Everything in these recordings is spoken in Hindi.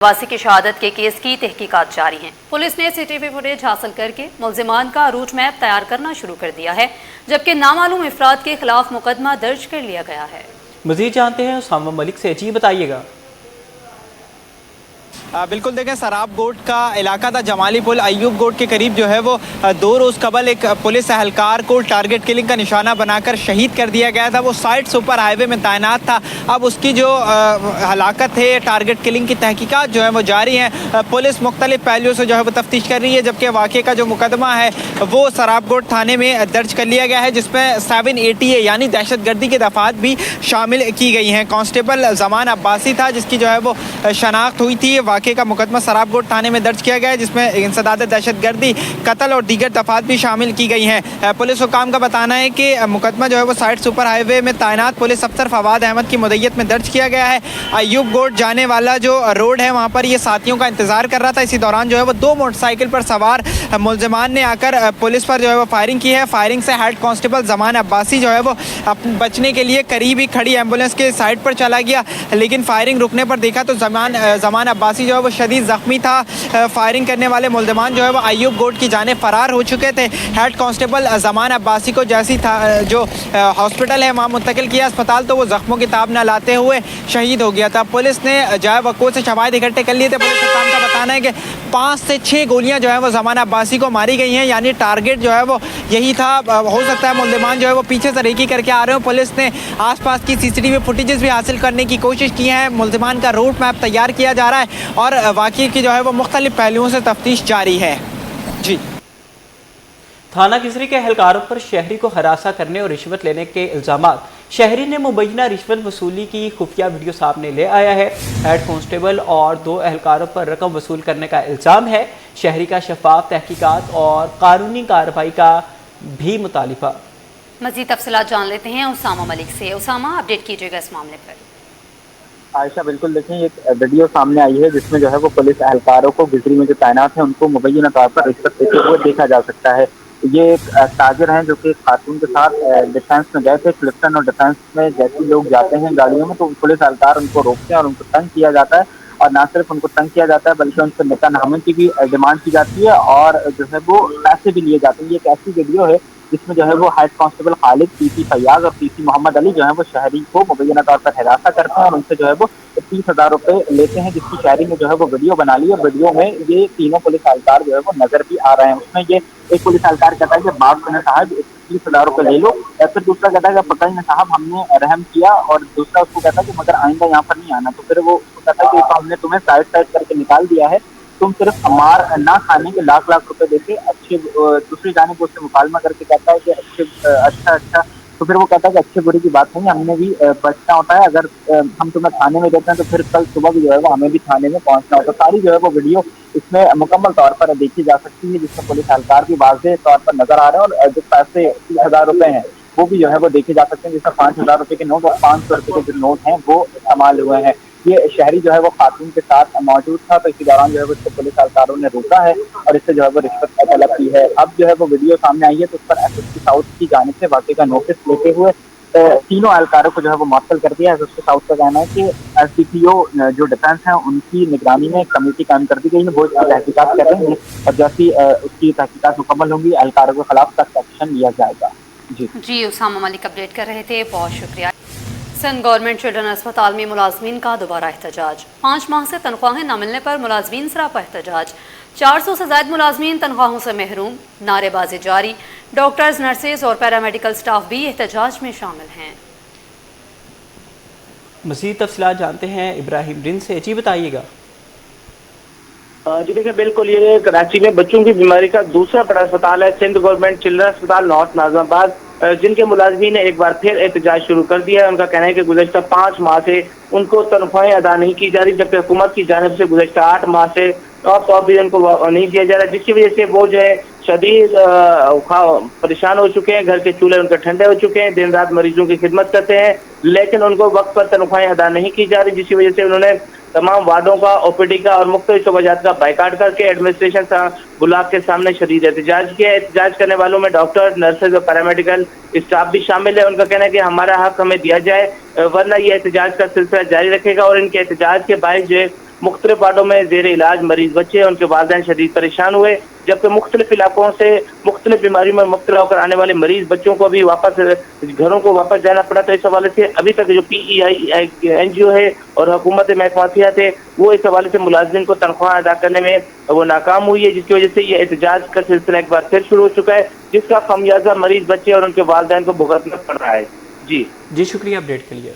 वासी की शहादत के केस की तहकीकात जारी है। पुलिस ने सीसीटीवी फुटेज हासिल करके मुल्जिमान का रूट मैप तैयार करना शुरू कर दिया है, जबकि नामालूम अफराद के खिलाफ मुकदमा दर्ज कर लिया गया है। मजीद जानते हैं उसामा मलिक से। जी बताइएगा। बिल्कुल देखें, सराब गोट का इलाका था, जमाली पुल अयूब गोट के करीब जो है वो 2 रोज़ कबल एक पुलिस एहलकार को टारगेट किलिंग का निशाना बनाकर शहीद कर दिया गया था। वो साइड सुपर हाईवे में तैनात था। अब उसकी जो हलाकत है, टारगेट किलिंग की तहकीकात जो है वो जारी हैं। पुलिस मुख्तलिफ पहलुओं से जो है वो तफ्तीश कर रही है, जबकि वाक़े का जो मुकदमा है वो सराब गोट थाने में दर्ज कर लिया गया है, जिसमें 780 यानी दहशतगर्दी की दफ़ात भी शामिल की गई हैं। कांस्टेबल जमान अब्बासी था जिसकी जो है वो शनाख्त हुई थी। वाक़े का मुकदमा सराब गोट थाने में दर्ज किया गया है, जिसमें इंसदाद दहशतगर्दी, कत्ल और दीगर दफात भी शामिल की गई हैं। पुलिस हुकाम का बताना है कि मुकदमा जो है वो साइड सुपर हाईवे में तैनात पुलिस अफसर फवाद अहमद की मुद्दत में दर्ज किया गया है। अयूब गोट जाने वाला जो रोड है वहाँ पर ये साथियों का इंतजार कर रहा था। इसी दौरान जो है वो 2 मोटरसाइकिल पर सवार मुल्जिमान ने आकर पुलिस पर जो है वो फायरिंग की है। फायरिंग से हेड कांस्टेबल जमान अब्बासी जो है वो बचने के लिए करीब ही खड़ी एम्बुलेंस के साइड पर चला गया, लेकिन फायरिंग रुकने पर देखा तो जमान अब्बासी जो है वो शदीद ज़ख्मी था। फायरिंग करने वाले मुल्जिमान जो है वो अयूब गोट की जाने फरार हो चुके थे। हेड कांस्टेबल जमान अब्बासी को जैसी था जो हॉस्पिटल है वहाँ मुंतकिल किया अस्पताल, तो वो ज़ख्मों की ताब न लाते हुए शहीद हो गया था। पुलिस ने जाए वक़ूअत से शवाहिद इकट्ठे कर लिए थे। पुलिस हुकाम का बताना है कि 5 से 6 गोलियाँ जो है वो जमान अब्बासी को मारी गई हैं, यानी टारगेट जो है वो यही था। हो सकता है मुल्जिमान जो है वो पीछे से रेकी करके आ रहे हो। पुलिस ने आसपास की सीसीटीवी फुटेजेस भी हासिल करने की कोशिश की है। मुल्जिमान का रूट मैप तैयार किया जा रहा है और वाक़े की जो है वो मुख्तलिफ पहलुओं से तफ्तीश जारी है। जी। थाना किसरी के एहलकारों पर शहरी को हरासा करने और रिश्वत लेने के इल्ज़ामात। शहरी ने मुबैना रिश्वत वसूली की खुफिया वीडियो सामने ले आया है। हेड कांस्टेबल और 2 एहलकारों पर रकम वसूल करने का इल्ज़ाम है। शहरी का शफाफ तहकीकात और कानूनी कार्रवाई का भी मुतालिबा। मज़ीद तफसीलात जान लेते हैं उसामा मलिक से। उसामा, अपडेट कीजिएगा इस मामले पर। आयशा, बिल्कुल देखें, एक वीडियो सामने आई है जिसमें जो है वो पुलिस एहलकारों को गिजरी में जो तैनात है उनको मुबैना तौर पर रिश्वत देते हुए देखा जा सकता है। ये एक ताजिर हैं जो कि खातून के साथ डिफेंस में गए थे। क्लिफ्टन और डिफेंस में जैसे लोग जाते हैं गाड़ियों में तो पुलिस एहलकार उनको रोकते हैं और उनको तंग किया जाता है, और ना सिर्फ उनको तंग किया जाता है बल्कि उनसे निकाहनामे की भी डिमांड की जाती है और जो है वो पैसे भी लिए जाते हैं। ये एक ऐसी वीडियो है जिसमें जो है वो head constable Khalid, PC Faiyaz और पीसी मोहम्मद अली जो है वो शहरी को मुबैना तौर पर हिरासत करते हैं और उनसे जो है वो 30,000 रुपये लेते हैं, जिसकी शहरी ने जो है वो वीडियो बना ली। और वीडियो में ये तीनों पुलिस एहलकार जो है वो नजर भी आ रहे हैं। उसमें ये एक पुलिस एहलकार कहता है कि बाप ने साहब 30,000 रुपये ले लो, या फिर दूसरा कहता है कि पता ही ना साहब हमने रहम किया, और दूसरा उसको कहता है कि मगर आइंदा यहाँ पर नहीं आना। तो फिर वो उसको कहता है कि तो हमने तुम्हें साइड करके निकाल दिया है, तुम सिर्फ मार ना खाने के लाख रुपए देके अच्छे। दूसरी जानिब उससे मुकालमा करके कहता है कि अच्छा। तो फिर वो कहता है कि अच्छे बुरे की बात नहीं, हमने भी बचना होता है, अगर हम तुम्हें थाने में देते हैं तो फिर कल सुबह भी जो है वो हमें भी थाने में पहुंचना होता है। सारी जो है वो वीडियो इसमें मुकम्मल तौर पर देखी जा सकती है, जिसमें पुलिस एहलकार भी वाज़ेह तौर पर नजर आ रहे हैं और जो पैसे 30,000 रुपए हैं वो भी जो है वो देखे जा सकते हैं, जिसमें 5,000 रुपए के नोट और 500 रुपए के जो नोट हैं वो इस्तेमाल हुए हैं। ये शहरी जो है वो खातून के साथ मौजूद था, तो इसी दौरान जो है वो इसको पुलिस एहलकारों ने रोका है और इससे जो है वो रिश्वत तलब की है। अब जो है वो वीडियो सामने आई है तो उस पर एसएसपी साउथ की जानिब से वाक़े का नोटिस लेते हुए तीनों एहलकारों को जो है वो मुअत्तल कर दिया है। एसएसपी साउथ का कहना है कि एसडीपीओ जो डिफेंस है उनकी निगरानी में एक कमेटी कायम कर दी गई है, वो तहकीकात कर रहे हैं और जैसी उसकी तहकीकात मुकम्मल होंगी एहलकारों के खिलाफ सख्त एक्शन लिया जाएगा। जी, उसामा मलिक अपडेट कर रहे थे, बहुत शुक्रिया। सिंध गवर्नमेंट चिल्ड्रन अस्पताल में मुलाजमीन का दोबारा एहतजाज। 5 माह से तनख्वाहें न मिलने पर मुलाजमीन सरापा एहतजाज। 400 से ज्यादा मुलाजमीन तनख्वाहों से महरूम, नारेबाजी जारी। डॉक्टर्स, नर्सेज और पैरामेडिकल स्टाफ भी एहतजाज में शामिल हैं। मज़ीद तफसीलात जानते हैं इब्राहिम रिन से। जी बताइएगा। जी देखिए, बिल्कुल ये कराची में बच्चों की बीमारी का दूसरा बड़ा अस्पताल है सिंध गवर्नमेंट चिल्ड्रन अस्पताल नॉर्थ नाज़िमाबाद, जिनके मुलाजमीन ने एक बार फिर एहतजाज शुरू कर दिया है। उनका कहना है कि गुज़श्ता 5 माह से उनको तनख्वाहें अदा नहीं की जा रही, जबकि हुकूमत की जानिब से गुज़श्ता 8 माह से टॉप भी उनको नहीं दिया जा रहा, जिसकी वजह से वो जो है शदीद परेशान हो चुके हैं। घर के चूल्हे उनके ठंडे हो चुके हैं, दिन रात मरीजों की खिदमत करते हैं, लेकिन उनको वक्त पर तनख्वाहें अदा नहीं की जा रही, जिसकी वजह से उन्होंने तमाम वार्डों का, ओपीडी का और मुख्तलिफ शोबाजात का बाइकाट करके एडमिनिस्ट्रेशन गुलाब के सामने शदीद एहतजाज किया। एहतजाज करने वालों में डॉक्टर, नर्सेज और पैरामेडिकल स्टाफ भी शामिल है। उनका कहना है कि हमारा हक हमें दिया जाए, वरना ये एहतजाज का सिलसिला जारी रखेगा और इनके एहतजाज के बायस जो है मुख्तलिफ वार्डों में जेर इलाज मरीज बच्चे उनके वालिदैन शदीद परेशान हुए, जबकि मुख्तलिफ इलाकों से मुख्तलिफ बीमारियों में मुब्तला होकर आने वाले मरीज बच्चों को भी वापस घरों को वापस जाना पड़ा। तो इस हवाले से अभी तक जो PEI NGO है और हुकूमत महकमातियात है वो इस हवाले से मुलाजिम को तनख्वाह अदा करने में वो नाकाम हुई है, जिसकी वजह से ये एहतजाज का सिलसिला एक बार फिर शुरू हो चुका है, जिसका खमियाजा मरीज बच्चे और उनके वालिदैन को भुगतना पड़ रहा है। जी शुक्रिया अपडेट के लिए।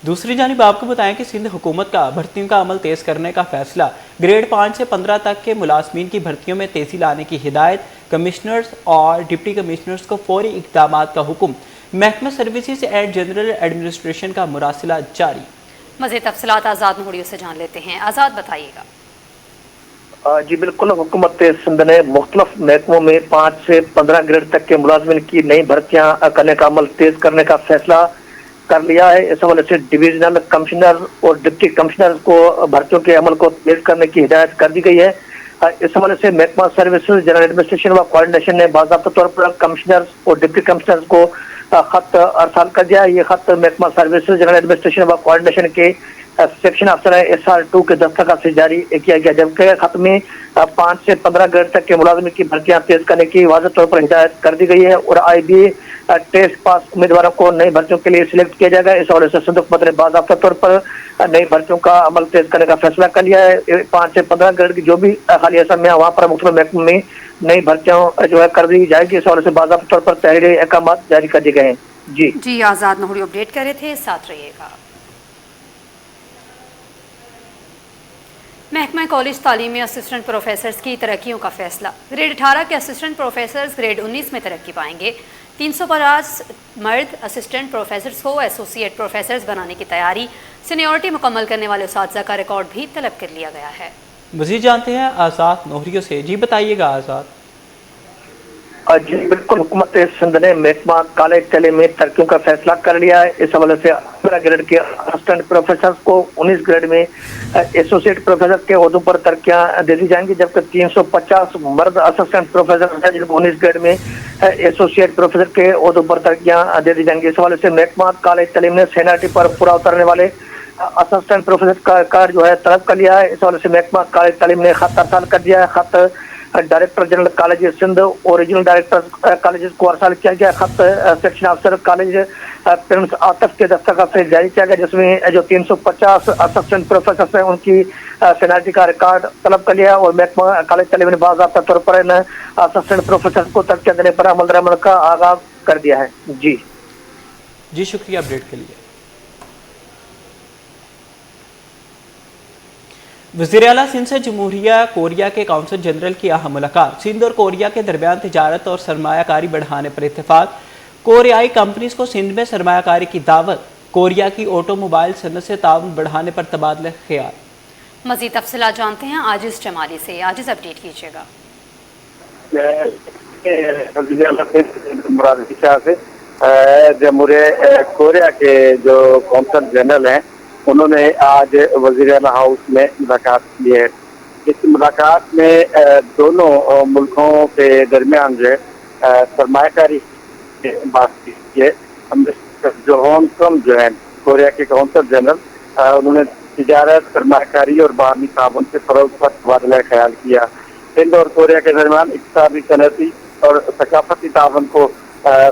दूसरी जानिब आपको बताएं कि सिंध हुकूमत का भर्तियों का अमल तेज़ करने का फैसला, ग्रेड 5 से 15 तक के मुलाजमीन की भर्तियों में तेज़ी लाने की हिदायत, कमिश्नर्स और डिप्टी कमिश्नर्स को फौरी इक़दाम का हुक्म, महकमा सर्विसेज एंड जनरल एडमिनिस्ट्रेशन का मुरासिला जारी। मज़ीद तफसीलात आज़ाद नूरियों से जान लेते हैं। आज़ाद बताइएगा। जी बिल्कुल, हुकूमत सिंध ने मुख्तलिफ महकमों में 5 से 15 ग्रेड तक के मुलाजमिन की नई भर्तियां करने का अमल तेज करने का फैसला कर लिया है। इस हवाले से डिवीजनल कमिश्नर और डिप्टी कमिश्नर को भर्तियों के अमल को तेज करने की हिदायत कर दी गई है। इस हवाले से महकमा सर्विसेज जनरल एडमिनिस्ट्रेशन व कोऑर्डिनेशन ने बाज़ाब्ता तौर पर कमिश्नर और डिप्टी कमिश्नर को खत अरसाल कर दिया। ये खत महकमा सर्विसेज जनरल एडमिनिस्ट्रेशन व कोऑर्डिनेशन के सेक्शन अफसर SR2 के दस्तखत से जारी किया गया, जबकि खत में 5 से 15 ग्रेड तक के मुलाजिम की भर्तियां तेज करने की वाज़ेह तौर पर हिदायत कर दी गई है और IB टेस्ट पास उम्मीदवारों को नई भर्तियों के लिए सिलेक्ट किया जाएगा। इस हवाले से सिंध हुकूमत ने बाज़ाब्ता तौर पर नई भर्तियों का अमल तेज करने का फैसला कर लिया है। 5 से 15 ग्रेड की जो भी खाली असम है वहाँ पर मुख्तलिफ महकमों में नई भर्तियां जो है कर दी जाएगी। इस हवाले से बाज़ाब्ता तौर पर तहरीरी अहकाम जारी कर दिए गए हैं। जी आज़ाद नूरी अपडेट कर रहे थे, साथ रहिएगा। महकमा कॉलेज तालीम में असिस्टेंट प्रोफेसर्स की तरक्कियों का फैसला, ग्रेड 18 के असिस्टेंट प्रोफेसर्स ग्रेड 19 में तरक्की पाएंगे। 350 मर्द असिस्टेंट प्रोफेसर्स को एसोसिएट प्रोफेसर्स बनाने की तैयारी, सीनियरिटी मुकम्मल करने वाले उस्ताद का रिकॉर्ड भी तलब कर लिया गया है। मज़ीद जानते हैं आज़ाद नोहरियों से। जी बताइएगा आज़ाद। जी बिल्कुल, हुकूमत सिंध ने महकमा कॉलेज तालीम में तरक्कियों का फैसला कर लिया है। इस हवाले से 15 ग्रेड के असिस्टेंट प्रोफेसर को 19 ग्रेड में एसोसिएट प्रोफेसर के ओहदों पर तरक्कियां दे दी जाएंगी, जबकि 350 मर्द असिस्टेंट प्रोफेसर हैं जिनको 19 ग्रेड में एसोसिएट प्रोफेसर के ओहदों पर तरक्कियां दे दी जाएंगी। इस हवाले से महकमा कॉलेज तालीम ने सीनियरिटी पर पूरा उतरने वाले असिस्टेंट प्रोफेसर का कार्ड जो है तलब कर लिया है। इस हवाले से महकमा कॉलेज तालीम ने खत अरसाल कर दिया है। खत डायरेक्टर जनरल कॉलेज सिंध और रीजनल डायरेक्टर कॉलेज को अरसाल किया गया। खत सेक्शन अफसर कॉलेज प्रिंस आतिफ के दस्तखत से जारी किया गया, जिसमें जो 350 असिस्टेंट प्रोफेसर हैं उनकी सीनियरिटी का रिकॉर्ड तलब कर लिया और महकमा कॉलेज तालीम ने बाज़ाब्ता तौर पर इन असिस्टेंट प्रोफेसर को तरक्कियां देने पर अमल दरामद का आगाज कर दिया है। जी शुक्रिया अपडेट के लिए। वज़ीर आला सिंध से जमहूरिया कोरिया के काउंसल जनरल की अहम मुलाकात, सिंध और कोरिया के दरमियान तिजारत और सरमायाकारी बढ़ाने पर इत्तेफाक, कोरियाई कंपनीज को सिंध में सरमायाकारी की दावत, कोरिया की ऑटोमोबाइल सनत से ताउन बढ़ाने पर तबादला ख्याल। मज़ीद तफसीलात जानते हैं आजिज़ जमाली से। आजिज़ अपडेट कीजिएगा। जमहूरिया कोरिया के जो काउंसल जनरल हैं उन्होंने आज वज़ीर आला हाउस में मुलाकात की है। इस मुलाकात में दोनों मुल्कों के दरमियान जो है सरमायाकारी बात की है। जोहन कम जो है कोरिया के काउंसल जनरल उन्होंने तिजारत, सरमायाकारी और बाहमी ताउन के फरोग पर तबादला ख्याल किया। सिंध और कोरिया के दरमियान इक़्तिसादी, सनअती और सकाफती ताउन को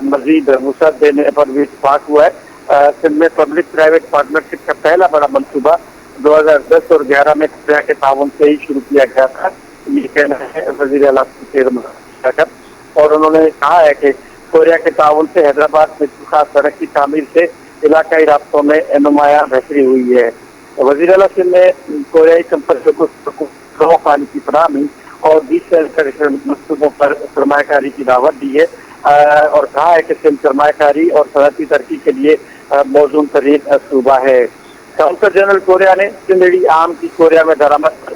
मज़ीद वुसअत देने पर भी इत्तेफाक हुआ है। सिंध में पब्लिक प्राइवेट पार्टनरशिप का पहला बड़ा मनसूबा 2010 और 11 में कोरिया के ताउन से ही शुरू किया गया था, ये कहना है वज़ीर आला और उन्होंने कहा है कि कोरिया के ताउन से हैदराबाद में खास सड़क की तामीर से इलाकाई रास्तों में नुमायां बेहतरी हुई है। वज़ीर आला सिंध ने कोरियाई कंपनियों को पानी की फराहमी और 20 मनसूबों पर सरमायाकारी की दावत दी है और कहा है कि सिंध सरमायाकारी और सनअती तरक्की के लिए मौजूद तरीन सूबा है। काउंसल जनरल कोरिया ने सिंधड़ी आम की कोरिया में दरामद पर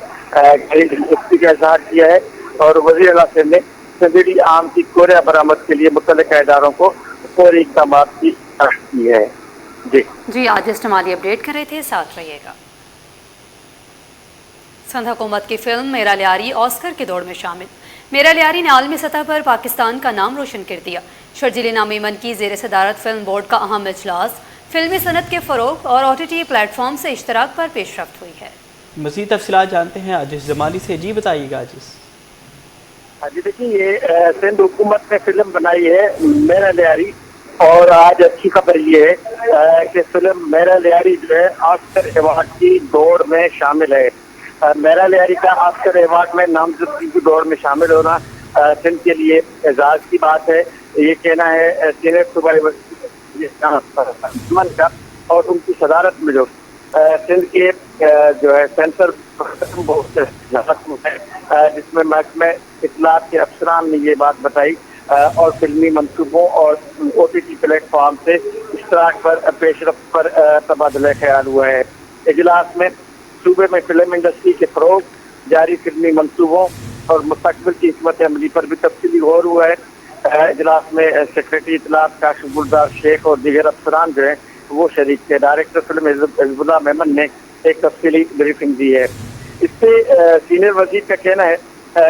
दिलचस्पी का इजहार किया है और वज़ीर आला सिंध ने सिंधड़ी आम की कोरिया बरामद के लिए मुतल्लिका इदारों को फौरी इक़दाम की ताक़ीद की है। जी आज इस्तेमाली अपडेट कर रहे थे, साथ रहिएगा। सिंध हुकूमत की फिल्म मेरा लियारी ऑस्कर की दौड़ में शामिल। मेरा लियारी ने आलमी सतह पर पाकिस्तान का नाम रोशन कर दिया। शर्जील इनाम ईमन की ज़ेर सदारत फिल्म बोर्ड का अहम इजलास फिल्मी सनत के फ़रोग और OTT प्लेटफॉर्म से इश्तराक पर पेशरफ्त हुई है। मज़ीद तफसीलात जानते हैं आजिज़ जमाली से। जी बताइएगा आजिज़। हाँ जी, देखिए ये सिंध हुकूमत ने फिल्म बनाई है मेरा लियारी, और आज अच्छी खबर ये है कि फिल्म मेरा लियारी जो है ऑस्कर अवार्ड की दौड़ में शामिल है। मेरा लियारी का ऑस्कर अवार्ड में नामजदगी की दौड़ में शामिल होना सिंध के लिए एजाज की बात है। ये कहना है सीनियर सूबाई का, और उनकी सदारत में जो सिंध के जो है सेंसर जिसमें महकमे इत्तलात के अफसरान ने ये बात बताई और फिल्मी मंसूबों और OTT प्लेटफॉर्म से इश्तराक पर पेशरफ्त पर तबादला ख्याल हुआ है। इजलास में सूबे में फिल्म इंडस्ट्री के फरोग, जारी फिल्मी मंसूबों और मुस्तकबिल की हिकमत अमली पर भी तफसीली गौर हुआ है। इजलास में सेक्रेटरी इत्तलात काशिफ गुलजार शेख और दीगर अफसरान जो हैं वो शरीक थे। डायरेक्टर फिल्म हिज़्बुल्लाह मेमन ने एक तफसीली ब्रीफिंग दी है। इससे सीनियर वजीर का कहना है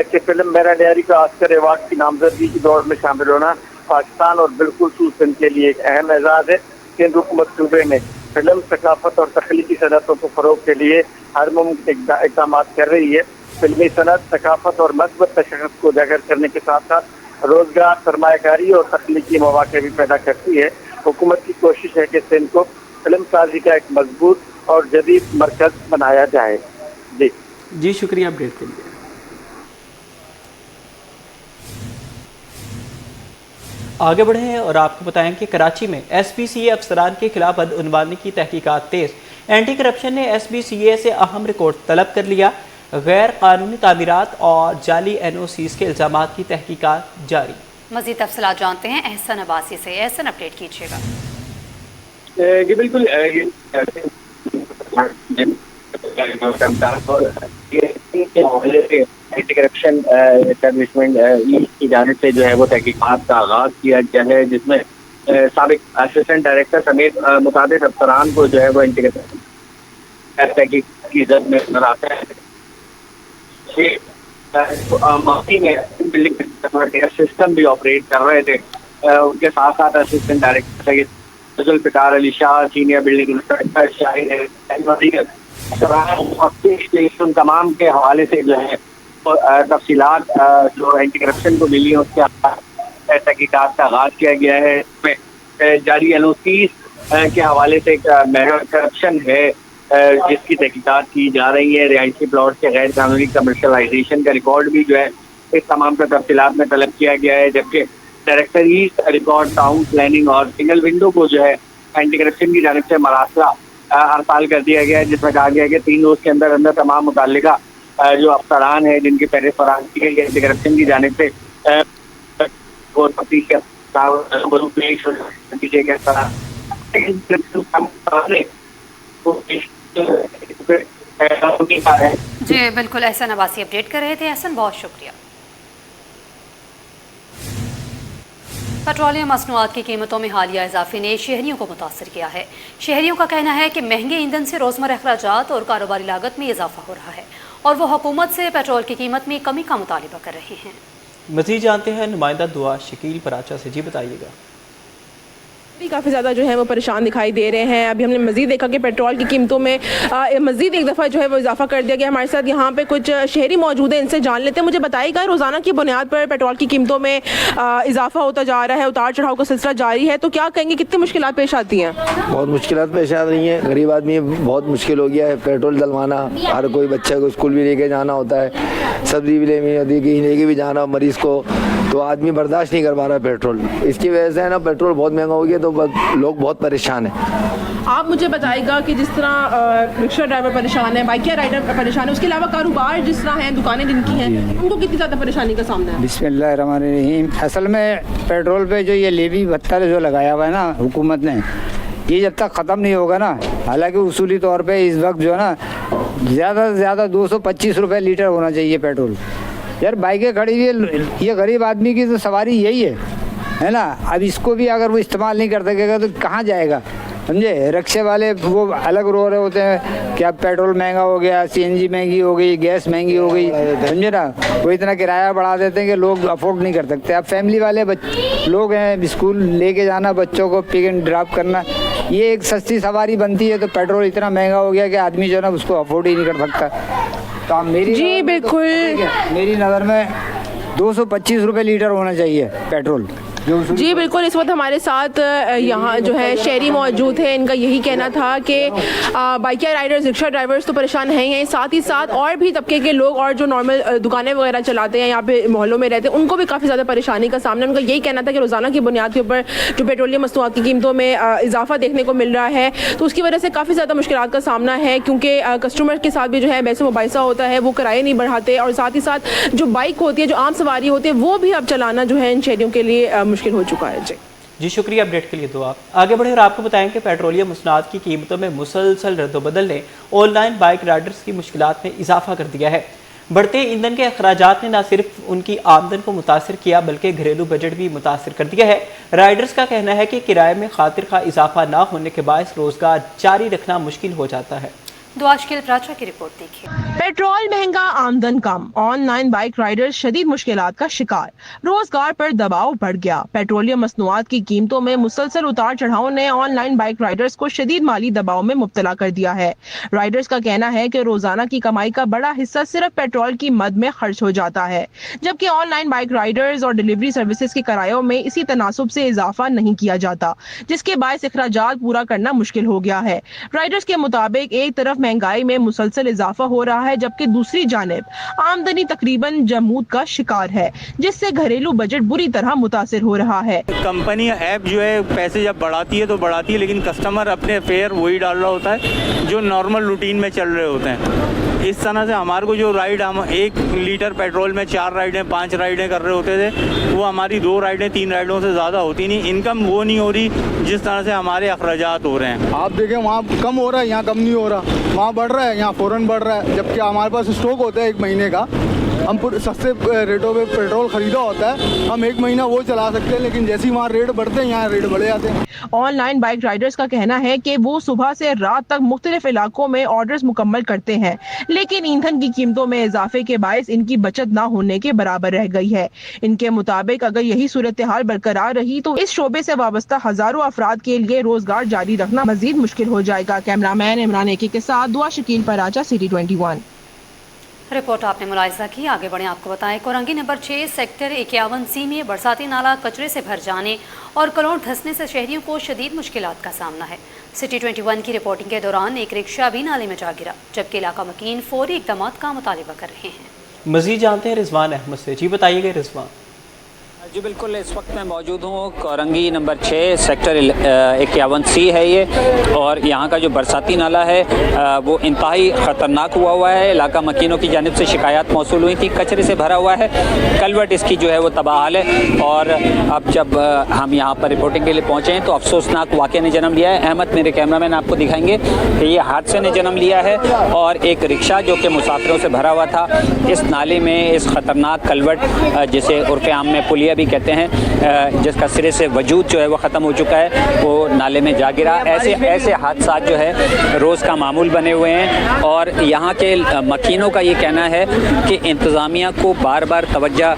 कि फिल्म मेरा लियारी का ऑस्कर अवार्ड की नामजदगी की दौड़ में शामिल होना पाकिस्तान और बिल्कुल सूबे के लिए एक अहम एजाज है। सिंध हुकूमत सूबे में फिल्म, सकाफत और तख्लीकी सनतों को फरोग के लिए हर मुमकिन इक़दाम कर रही है। फिल्मी सनत, सकाफत और मस्बत तशख्खुस को उजागर करने के साथ साथ रोजगार, सरमायाकारी और तख्लीकी मौके भी पैदा करती है। हुकूमत की कोशिश है कि सिंध को फिल्म साजी का एक मजबूत और जदीद मरकज बनाया जाए। जी शुक्रिया अपडेट के लिए। आगे बढ़े हैं और आपको बताएं कि कराची में SPCA अफसरान के खिलाफ बदउनवानी की तहकीकात तेज। एंटी करप्शन ने SPCA से अहम रिकॉर्ड तलब कर लिया। गैर कानूनी तामीरात और जाली NOCs के इल्जामात की तहकीकात जारी। मज़ीद तफसीलात जानते हैं एहसन अब्बासी से। एहसन, अपडेट कीजिएगा। जी बिल्कुल, एंटी करप्शन एस्टेब्लिशमेंट की जानिब से जो है वो तहकीकात का आगाज किया गया है, जिसमें साबिक असिस्टेंट डायरेक्टर समेत मुताबिक अफसरान को जो है वो एंटी करप्शन तहकीक की जद में नजर आता है। बिल्डिंग सिस्टम भी ऑपरेट कर रहे थे। उनके साथ साथ assistant director Syed Fikar Ali Shah, senior building inspector Shahid तमाम के हवाले से जो है तफसीलात जो एंटी करप्शन को मिली है उसके तहकीकात का आगाज किया गया है। इसमें जारी NOCs के हवाले से करप्शन है जिसकी तहकीकात की जा रही है। रिहायशी प्लॉट के गैर कानूनी कमर्शलाइजेशन का रिकॉर्ड भी जो है इस तमाम का तफसीलात में तलब किया गया है। जबकि director east record, town planning और सिंगल विंडो को जो है एंटी करप्शन की जानिब से मरासला हड़ताल कर दिया गया है, जिसमें कहा गया है कि 3 रोज के अंदर अंदर तमाम मुताल्लिका जो अफसरान हैं जिनके पहले फराहम की गई एंटी करप्शन की जानिब से जी बिल्कुल, एहसन अब्बासी अपडेट कर रहे थे। एहसन, बहुत शुक्रिया। पेट्रोलियम मसनूआत की कीमतों में हालिया इजाफे ने शहरियों को मुतासर किया है। शहरियों का कहना है कि महंगे ईंधन से रोज़मर्रा अखराजात और कारोबारी लागत में इजाफा हो रहा है और वो हुकूमत से पेट्रोल की कीमत में कमी का मुतालिबा कर रहे हैं। मज़ीद जानते हैं नुमाइंदा दुआ शकील पराचा से। जी बताइएगा। काफ़ी ज़्यादा जो है वो परेशान दिखाई दे रहे हैं। अभी हमने मज़ीद देखा कि पेट्रोल की कीमतों में मज़ीद एक दफ़ा जो है वो इजाफा कर दिया गया। हमारे साथ यहाँ पे कुछ शहरी मौजूद हैं, इनसे जान लेते हैं। मुझे बताइएगा, रोज़ाना की बुनियाद पर पेट्रोल की कीमतों में इजाफा होता जा रहा है, उतार चढ़ाव का सिलसिला जारी है, तो क्या कहेंगे कितनी मुश्किलात पेश आती हैं? बहुत मुश्किलात पेश आ रही हैं। गरीब आदमी बहुत मुश्किल हो गया है पेट्रोल डलवाना। हर कोई बच्चे को स्कूल भी लेके जाना होता है, सब्जी भी लेके भी जाना मरीज़ को, तो आदमी बर्दाश्त नहीं कर पा रहा है पेट्रोल। इसकी वजह से है ना, पेट्रोल बहुत महंगा हो गया तो लोग बहुत परेशान हैं। आप मुझे बताइएगा कि जिस तरह रिक्शा ड्राइवर परेशान है, बाइक राइडर परेशान है, उसके अलावा कारोबार जिस तरह हैं, दुकानें जिनकी हैं, उनको कितनी ज़्यादा परेशानी का सामना है? बिस्मिल्लाहिर्रहमानिर्रहीम। असल में पेट्रोल पे जो ये लेवी भत्ता जो लगाया हुआ है ना हुकूमत ने, ये जब तक ख़त्म नहीं होगा ना, हालांकि उसूली तौर पे इस वक्त जो है ना ज़्यादा से ज़्यादा 225 रुपये लीटर होना चाहिए पेट्रोल। यार बाइकें खड़ी हुई है, ये गरीब आदमी की तो सवारी यही है ना। अब इसको भी अगर वो इस्तेमाल नहीं कर सकेगा तो कहाँ जाएगा, समझे। रिक्शे वाले वो अलग रो रहे होते हैं कि अब पेट्रोल महंगा हो गया, CNG महंगी हो गई, गैस महंगी हो गई, समझे ना। वो इतना किराया बढ़ा देते हैं कि लोग अफोर्ड नहीं कर सकते। अब फैमिली वाले लोग हैं, स्कूल लेके जाना, बच्चों को पिक एंड ड्रॉप करना, ये एक सस्ती सवारी बनती है, तो पेट्रोल इतना महंगा हो गया कि आदमी जो है ना उसको अफोर्ड ही नहीं कर सकता। तो मेरी जी बिल्कुल, मेरी नज़र में 225 रुपये लीटर होना चाहिए पेट्रोल। जी बिल्कुल, इस वक्त हमारे साथ यहाँ जो है शहरी मौजूद है। इनका यही कहना था कि बाइकिया राइडर्स, रिक्शा ड्राइवर्स तो परेशान हैं ही, साथ ही साथ और भी तबके के लोग और जो नॉर्मल दुकानें वगैरह चलाते हैं, यहाँ पे मोहल्लों में रहते हैं, उनको भी काफ़ी ज़्यादा परेशानी का सामना। उनका यही कहना था कि रोज़ाना की बुनियाद के ऊपर जो पेट्रोलियम मसनूआत की कीमतों में इजाफा देखने को मिल रहा है, तो उसकी वजह से काफ़ी ज़्यादा मुश्किलात का सामना है, क्योंकि कस्टमर के साथ भी जो है बैसे मुबाइसा होता है, वो किराए नहीं बढ़ाते, और साथ ही साथ जो बाइक होती है, जो आम सवारी होती है, वो भी अब चलाना जो है इन शहरियों के लिए मुश्किल हो चुका है। जी शुक्रिया अपडेट के लिए। तो आप आगे बढ़े और आपको बताएं कि पेट्रोलियम मसनूआत की कीमतों में मुसलसल रद्दोबदल ने ऑनलाइन बाइक राइडर्स की मुश्किलात में इजाफा कर दिया है। बढ़ते ईंधन के अखराजात ने न सिर्फ उनकी आमदन को मुतासर किया बल्कि घरेलू बजट भी मुतासर कर दिया है। राइडर्स का कहना है कि किराए में खातिर खा इजाफा ना होने के बायस रोजगार जारी रखना मुश्किल हो जाता है। दुआशकील प्राचा की रिपोर्ट देखिए। पेट्रोल महंगा, आमदन कम, ऑनलाइन बाइक राइडर्स शदीद मुश्किलात का शिकार, रोजगार पर दबाव बढ़ गया। पेट्रोलियम मसनूआत की कीमतों में मुसलसल उतार चढ़ाव ने ऑनलाइन बाइक राइडर्स को शदीद माली दबाव में मुब्तला कर दिया है। राइडर्स का कहना है कि रोजाना की कमाई का बड़ा हिस्सा सिर्फ पेट्रोल की मद में खर्च हो जाता है, जबकि ऑनलाइन बाइक राइडर्स और डिलीवरी सर्विसेज के किरायों में इसी तनासुब से इजाफा नहीं किया जाता, जिसके बायस अखराजात पूरा करना मुश्किल हो गया है। राइडर्स के मुताबिक एक तरफ महंगाई में मुसलसल इजाफा हो रहा है, जबकि दूसरी जानिब आमदनी तकरीबन जमूद का शिकार है, जिससे घरेलू बजट बुरी तरह मुतासिर हो रहा है। कंपनी ऐप जो है पैसे जब बढ़ाती है तो बढ़ाती है, लेकिन कस्टमर अपने फेयर वही डाल रहा होता है जो नॉर्मल रूटीन में चल रहे होते हैं। इस तरह से हमारे को जो राइड हम 1 लीटर पेट्रोल में 4 राइडें 5 राइडें कर रहे होते थे, वो हमारी 2 राइडें 3 राइडों से ज़्यादा होती नहीं। इनकम वो नहीं हो रही जिस तरह से हमारे अखराजात हो रहे हैं। आप देखें वहाँ कम हो रहा है, यहाँ कम नहीं हो रहा, वहाँ बढ़ रहा है, यहाँ फ़ौरन बढ़ रहा है, जबकि हमारे पास स्टॉक होता है 1 महीने का। हम सस्ते रेटों पे पेट्रोल खरीदा होता है, हम 1 महीना वो चला सकते हैं, लेकिन जैसे ही वहाँ रेट बढ़ते हैं यहाँ रेट बढ़े जाते हैं। ऑनलाइन बाइक राइडर्स का कहना है कि वो सुबह से रात तक मुख्तलिफ इलाकों में ऑर्डर्स मुकम्मल करते हैं, लेकिन ईंधन की कीमतों में इजाफे के बायस इनकी बचत ना होने के बराबर रह गई है। इनके मुताबिक अगर यही सूरत हाल बरकरार रही तो इस शोबे से वाबस्ता हजारों अफराद के लिए रोजगार जारी रखना मजीद मुश्किल हो जाएगा। कैमरामैन इमरान एके के साथ दुआ शकील पराचा, सिटी 21। रिपोर्ट आपने मुलाहिजा की। आगे बढ़े आपको बताएं, कोरंगी नंबर 6 सेक्टर 51C में बरसाती नाला कचरे से भर जाने और कलोड़ धंसने से शहरियों को शदीद मुश्किलात का सामना है। सिटी 21 की रिपोर्टिंग के दौरान एक रिक्शा भी नाले में जा गिरा, जबकि इलाका मकीन फौरी इक़दाम का मुतालिबा कर रहे हैं। मजीद जानते हैं रिजवान अहमद से। जी बताइएगा रिजवान। जी बिल्कुल, इस वक्त मैं मौजूद हूँ कोरंगी नंबर 6 सेक्टर 51C है ये, और यहाँ का जो बरसाती नाला है वो इंतहाई ख़तरनाक हुआ है। इलाका मकीनों की जानिब से शिकायत मौसूल हुई थी, कचरे से भरा हुआ है, कलवट इसकी जो है वो तबाह है। और अब जब हम यहाँ पर रिपोर्टिंग के लिए पहुँचे हैं तो अफसोसनाक वाक़े ने जन्म लिया है। अहमद मेरे कैमरामैन आपको दिखाएंगे कि ये हादसे ने जन्म लिया है, और एक रिक्शा जो कि मुसाफिरों से भरा हुआ था इस नाले में, इस ख़तरनाक कलवट जिसे उर्फ़े आम में पुलिया भी कहते हैं, जिसका सिरे से वजूद जो है वो ख़त्म हो चुका है, वो नाले में जा गिरा। ऐसे हादसा जो है रोज़ का मामूल बने हुए हैं, और यहाँ के मकीनों का ये कहना है कि इंतज़ामिया को बार बार तवज्जो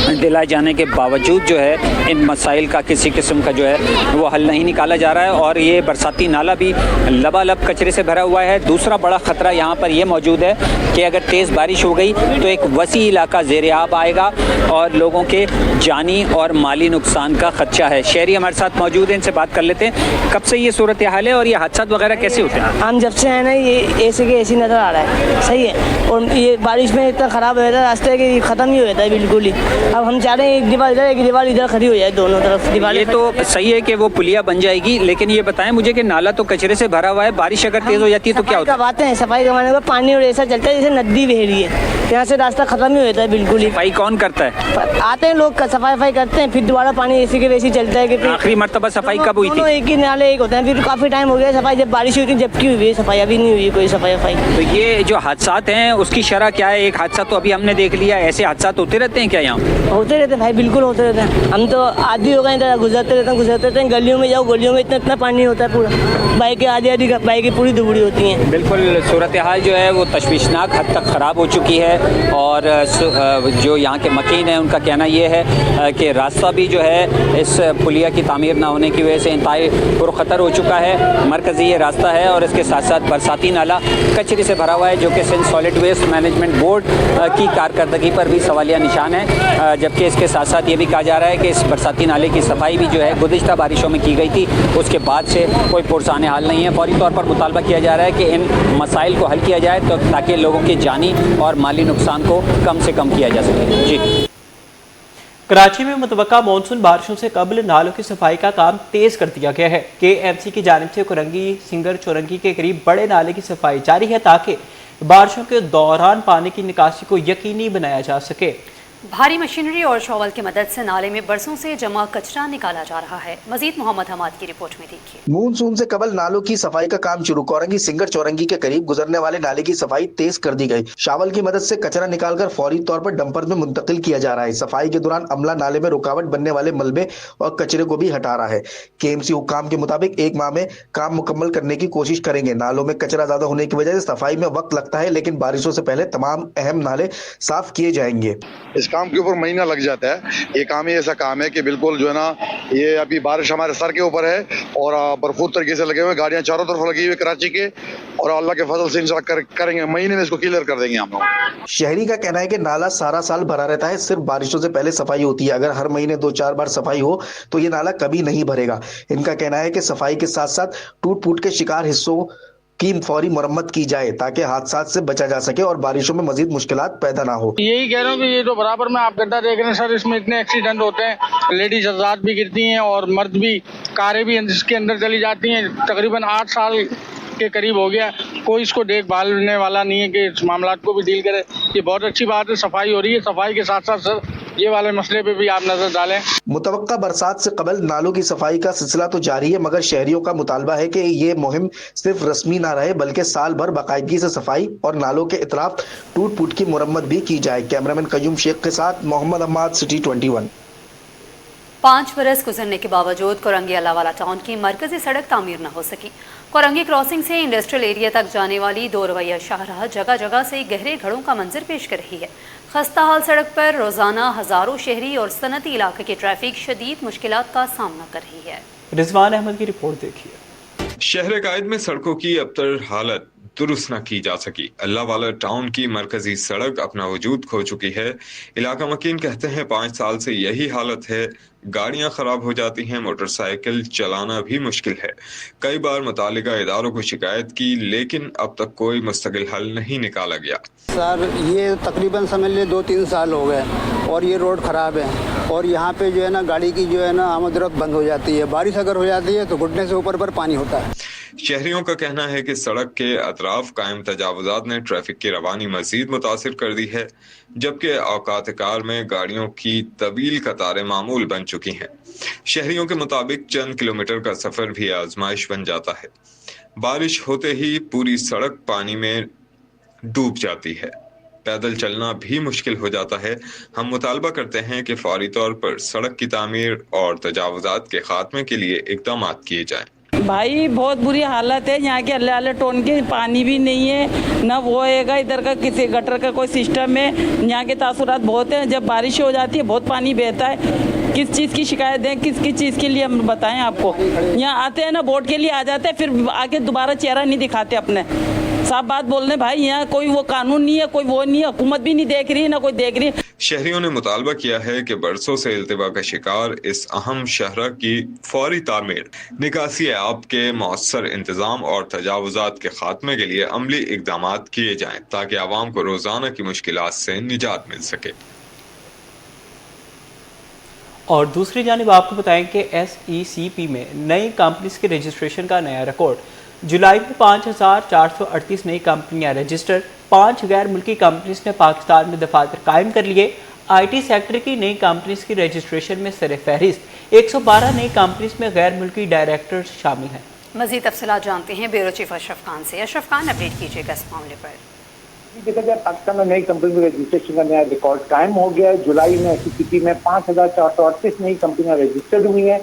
दिलाए जाने के बावजूद जो है इन मसाइल का किसी किस्म का जो है वो हल नहीं निकाला जा रहा है, और ये बरसाती नाला भी लबालब कचरे से भरा हुआ है। दूसरा बड़ा ख़तरा यहाँ पर ये मौजूद है कि अगर तेज़ बारिश हो गई तो एक वसी इलाका ज़ेर आब आएगा और लोगों के जानी और माली नुकसान का खदशा है। शहरी हमारे साथ मौजूद हैं, इनसे बात कर लेते हैं। कब से ये सूरत हाल है और ये हादसा वगैरह कैसे होते हैं? हम जब से हैं ना, ये ऐसे के ऐसी नज़र आ रहा है, सही है, और ये बारिश में इतना ख़राब हो जाता है रास्ते कि ख़त्म ही हो जाता है बिल्कुल ही। अब हम चाह रहे हैं एक दीवार इधर एक दीवार इधर खड़ी हो जाए, दोनों तरफ दीवार। ये तो सही है कि वो पुलिया बन जाएगी, लेकिन ये बताएं मुझे कि नाला तो कचरे से भरा हुआ है, बारिश अगर तेज हो जाती है तो क्या होता है? करवाते हैं सफाई करवाने का, पानी और ऐसा चलता है जैसे नदी बह रही है, यहाँ से रास्ता खत्म ही हो जाता है बिल्कुल ही। सफाई कौन करता है? आते हैं लोग, सफाई करते हैं, फिर दोबारा पानी ऐसे के वैसे चलता है। कि आखिरी मरतबा सफाई कब हुई थी? एक ही नाले एक होते हैं, फिर काफी टाइम हो गया सफाई, जब बारिश हुई थी जबकि हुई है सफाई, अभी नहीं हुई कोई सफाई। तो ये जो हादसात हैं उसकी शरह क्या है? एक हादसा तो अभी हमने देख लिया, ऐसे हादसात होते रहते हैं क्या यहाँ? जाम? होते रहते हैं भाई, बिल्कुल होते रहते हैं। हम तो आदि हो गए इधर गुजरते रहते हैं। गलियों में जाओ, गलियों में इतना पानी होता है पूरा। बाइकें आधी बाइकें पूरी दुबड़ी होती हैं। बिल्कुल सूरत हाल जो है वो तशवीशनाक हद तक ख़राब हो चुकी है और जो यहाँ के मकीन हैं उनका कहना ये है कि रास्ता भी जो है इस पुलिया की तामीर ना होने की वजह से इंतहाई पुरखतर हो चुका है। मरकज़ी ये रास्ता है और इसके साथ साथ बरसाती नाला कचरे से भरा हुआ है, जो कि Sindh solid waste management board की कारकर्दगी पर भी सवालिया निशान है। जबकि इसके साथ साथ ये भी कहा जा रहा है कि इस बरसाती नाले की सफाई भी जो है गुज़िश्ता बारिशों में की गई थी, उसके बाद से कोई पुरसान हाल नहीं है। फौरी तौर पर मुतालबा किया जा रहा है कि इन मसाइल को हल किया जाए तो ताकि लोगों के जानी और माली नुकसान को कम से कम किया जा सके। जी। कराची में मुतवक्का मानसून बारिशों से कबल नालों की सफाई का काम तेज कर दिया गया है। KMC की जानिब से कुरंगी सिंगर चौरंगी के करीब बड़े नाले की सफाई जारी है ताकि बारिशों के दौरान पानी की निकासी को यकीनी बनाया जा सके। भारी मशीनरी और शॉवल की मदद से नाले में बरसों से जमा कचरा निकाला जा रहा है। मजीद मोहम्मद हमाद की रिपोर्ट में देखिए। मानसून से कबल नालों की सफाई का काम शुरू। कोरंगी सिंगर चौरंगी के करीब गुजरने वाले नाले की सफाई तेज कर दी गई। शावल की मदद से कचरा निकालकर फौरी तौर पर डंपर में मुंतकिल किया जा रहा है। सफाई के दौरान अमला नाले में रुकावट बनने वाले मलबे और कचरे को भी हटा रहा है। KMC हुक्काम के मुताबिक 1 माह में काम मुकम्मल करने की कोशिश करेंगे। नालों में कचरा ज्यादा होने की वजह से सफाई में वक्त लगता है, लेकिन बारिशों से पहले तमाम अहम नाले साफ किए जाएंगे। इस काम के ऊपर महीना लग जाता है। ये काम ही ऐसा काम है कि बिल्कुल जो है ना, ये अभी बारिश हमारे सर के ऊपर है और भरपूर तरीके से लगे हुए, गाड़ियां चारों तरफ लगी हुई कराची के, और अल्लाह के फजल से इंशाल्लाह करेंगे, महीने में इसको क्लियर कर देंगे हम लोग। शहरी का कहना है कि नाला सारा साल भरा रहता है, सिर्फ बारिशों से पहले सफाई होती है। अगर हर महीने 2-4 बार सफाई हो तो ये नाला कभी नहीं भरेगा। इनका कहना है कि सफाई के साथ साथ टूट फूट के शिकार हिस्सों की फौरी मरम्मत की जाए ताकि हादसा से बचा जा सके और बारिशों में मजीद मुश्किलात पैदा ना हो। यही कह रहा हूँ कि ये तो बराबर में आप गड्ढा देख रहे हैं सर, इसमें इतने एक्सीडेंट होते हैं, लेडीज आजाद भी गिरती हैं और मर्द भी, कारें भी इसके अंदर चली जाती हैं। तकरीबन 8 साल के करीब हो गया, कोई इसको देखभालने वाला नहीं है कि इस मामलात को भी डील करे। ये बहुत अच्छी बात है, सफाई हो रही है। सफाई के साथ साथ सर ये वाले मसले पे भी आप नजर डालें। मुतवक्का बरसात से कबल नालों की सफाई का सिलसिला तो जारी है, मगर शहरियों का मुतालबा है कि ये मुहिम सिर्फ रस्मी ना रहे बल्कि साल भर बाकायदगी से सफाई और नालों के इतराफ टूट फूट की मुरम्मत भी की जाए। कैमरामैन कयूम शेख के साथ मोहम्मद अहमद, सिटी 21। 5 बरस गुजरने के बावजूद कोरंगी अल्लाहवाला टाउन की मरकजी सड़क तामीर न हो सकी। कोरंगी क्रॉसिंग से इंडस्ट्रियल एरिया तक जाने वाली 2 रवैया शाहराह जगह जगह से गहरे घड़ों का मंजर पेश कर रही है। खस्ता हाल सड़क पर रोजाना हजारों शहरी और सनती इलाके की ट्रैफिक शदीद मुश्किलात का सामना कर रही है। रिजवान अहमद की रिपोर्ट देखिए। शहर कायद में सड़कों की अबतर हालत दुरुस्त न की जा सकी। अल्लाहवाला टाउन की मरकजी सड़क अपना वजूद खो चुकी है। इलाका मकीन कहते हैं 5 साल से यही हालत है। गाड़ियां खराब हो जाती हैं, मोटरसाइकिल चलाना भी मुश्किल है। कई बार मुतालिका इदारों को शिकायत की, लेकिन अब तक कोई मुस्तकिल हल नहीं निकाला गया। सर ये तकरीबन समझ ले 2-3 साल हो गए और ये रोड ख़राब है और यहाँ पे जो है ना गाड़ी की जो है ना आमद-रफ्त बंद हो जाती है। बारिश अगर हो जाती है तो घुटने से ऊपर पर पानी होता है। शहरियों का कहना है कि सड़क के अतराफ कायम तजावुजात ने ट्रैफिक की रवानी मजीद मुतासिर कर दी है, जबकि औकात कार में गाड़ियों की तवील कतारें मामूल बन चुकी हैं। शहरियों के मुताबिक चंद किलोमीटर का सफर भी आजमाइश बन जाता है। बारिश होते ही पूरी सड़क पानी में डूब जाती है, पैदल चलना भी मुश्किल हो जाता है। हम मुतालबा करते हैं कि फौरी तौर पर सड़क की तामीर और तजावुजात के खात्मे के लिए इक़दाम किए जाएं। भाई बहुत बुरी हालत है यहाँ के अल्लाह टोन के, पानी भी नहीं है ना वो है इधर का, किसी गटर का कोई सिस्टम है। यहाँ के तासुरात बहुत हैं, जब बारिश हो जाती है बहुत पानी बहता है। किस चीज़ की शिकायत दें, किस चीज़ के लिए हम बताएं आपको। यहाँ आते हैं ना वोट के लिए आ जाते हैं, फिर आके दोबारा चेहरा नहीं दिखाते अपने। साफ बात बोल रहे भाई, यहाँ कोई वो कानून नहीं है, कोई वो नहीं है, हुकूमत भी नहीं देख रही ना कोई देख रही। शहरियों ने मुतालबा किया है कि बरसों से इल्तिबा का शिकार इस अहम शहर की फौरी तामीर, निकासी आब के मौसर इंतजाम और तजावुजात के खात्मे के लिए अमली इकदामात किए जाएं ताकि आवाम को रोजाना की मुश्किलात से निजात मिल सके। और दूसरी जानिब आपको बताएं कि SECP में नई कंपनीज के रजिस्ट्रेशन का नया रिकॉर्ड। जुलाई में 5438 नई कंपनियां रजिस्टर, 5 गैर मुल्की कंपनीज ने पाकिस्तान में दफातर कायम कर लिए। IT सेक्टर की नई कंपनीज की रजिस्ट्रेशन में सर फहरिस्त 112 नई कंपनीज में गैर मुल्की डायरेक्टर शामिल हैं। मजीद तफसीलात जानते हैं ब्यूरो चीफ अशरफ खान से। अशरफ खान, अपडेट कीजिएगा इस मामले पर। देखा जाए पाकिस्तान में नई कंपनी में रजिस्ट्रेशन का नया रिकॉर्ड कायम हो गया है। जुलाई में एससीसीपी में 5,438 नई कंपनियां रजिस्टर्ड हुई हैं,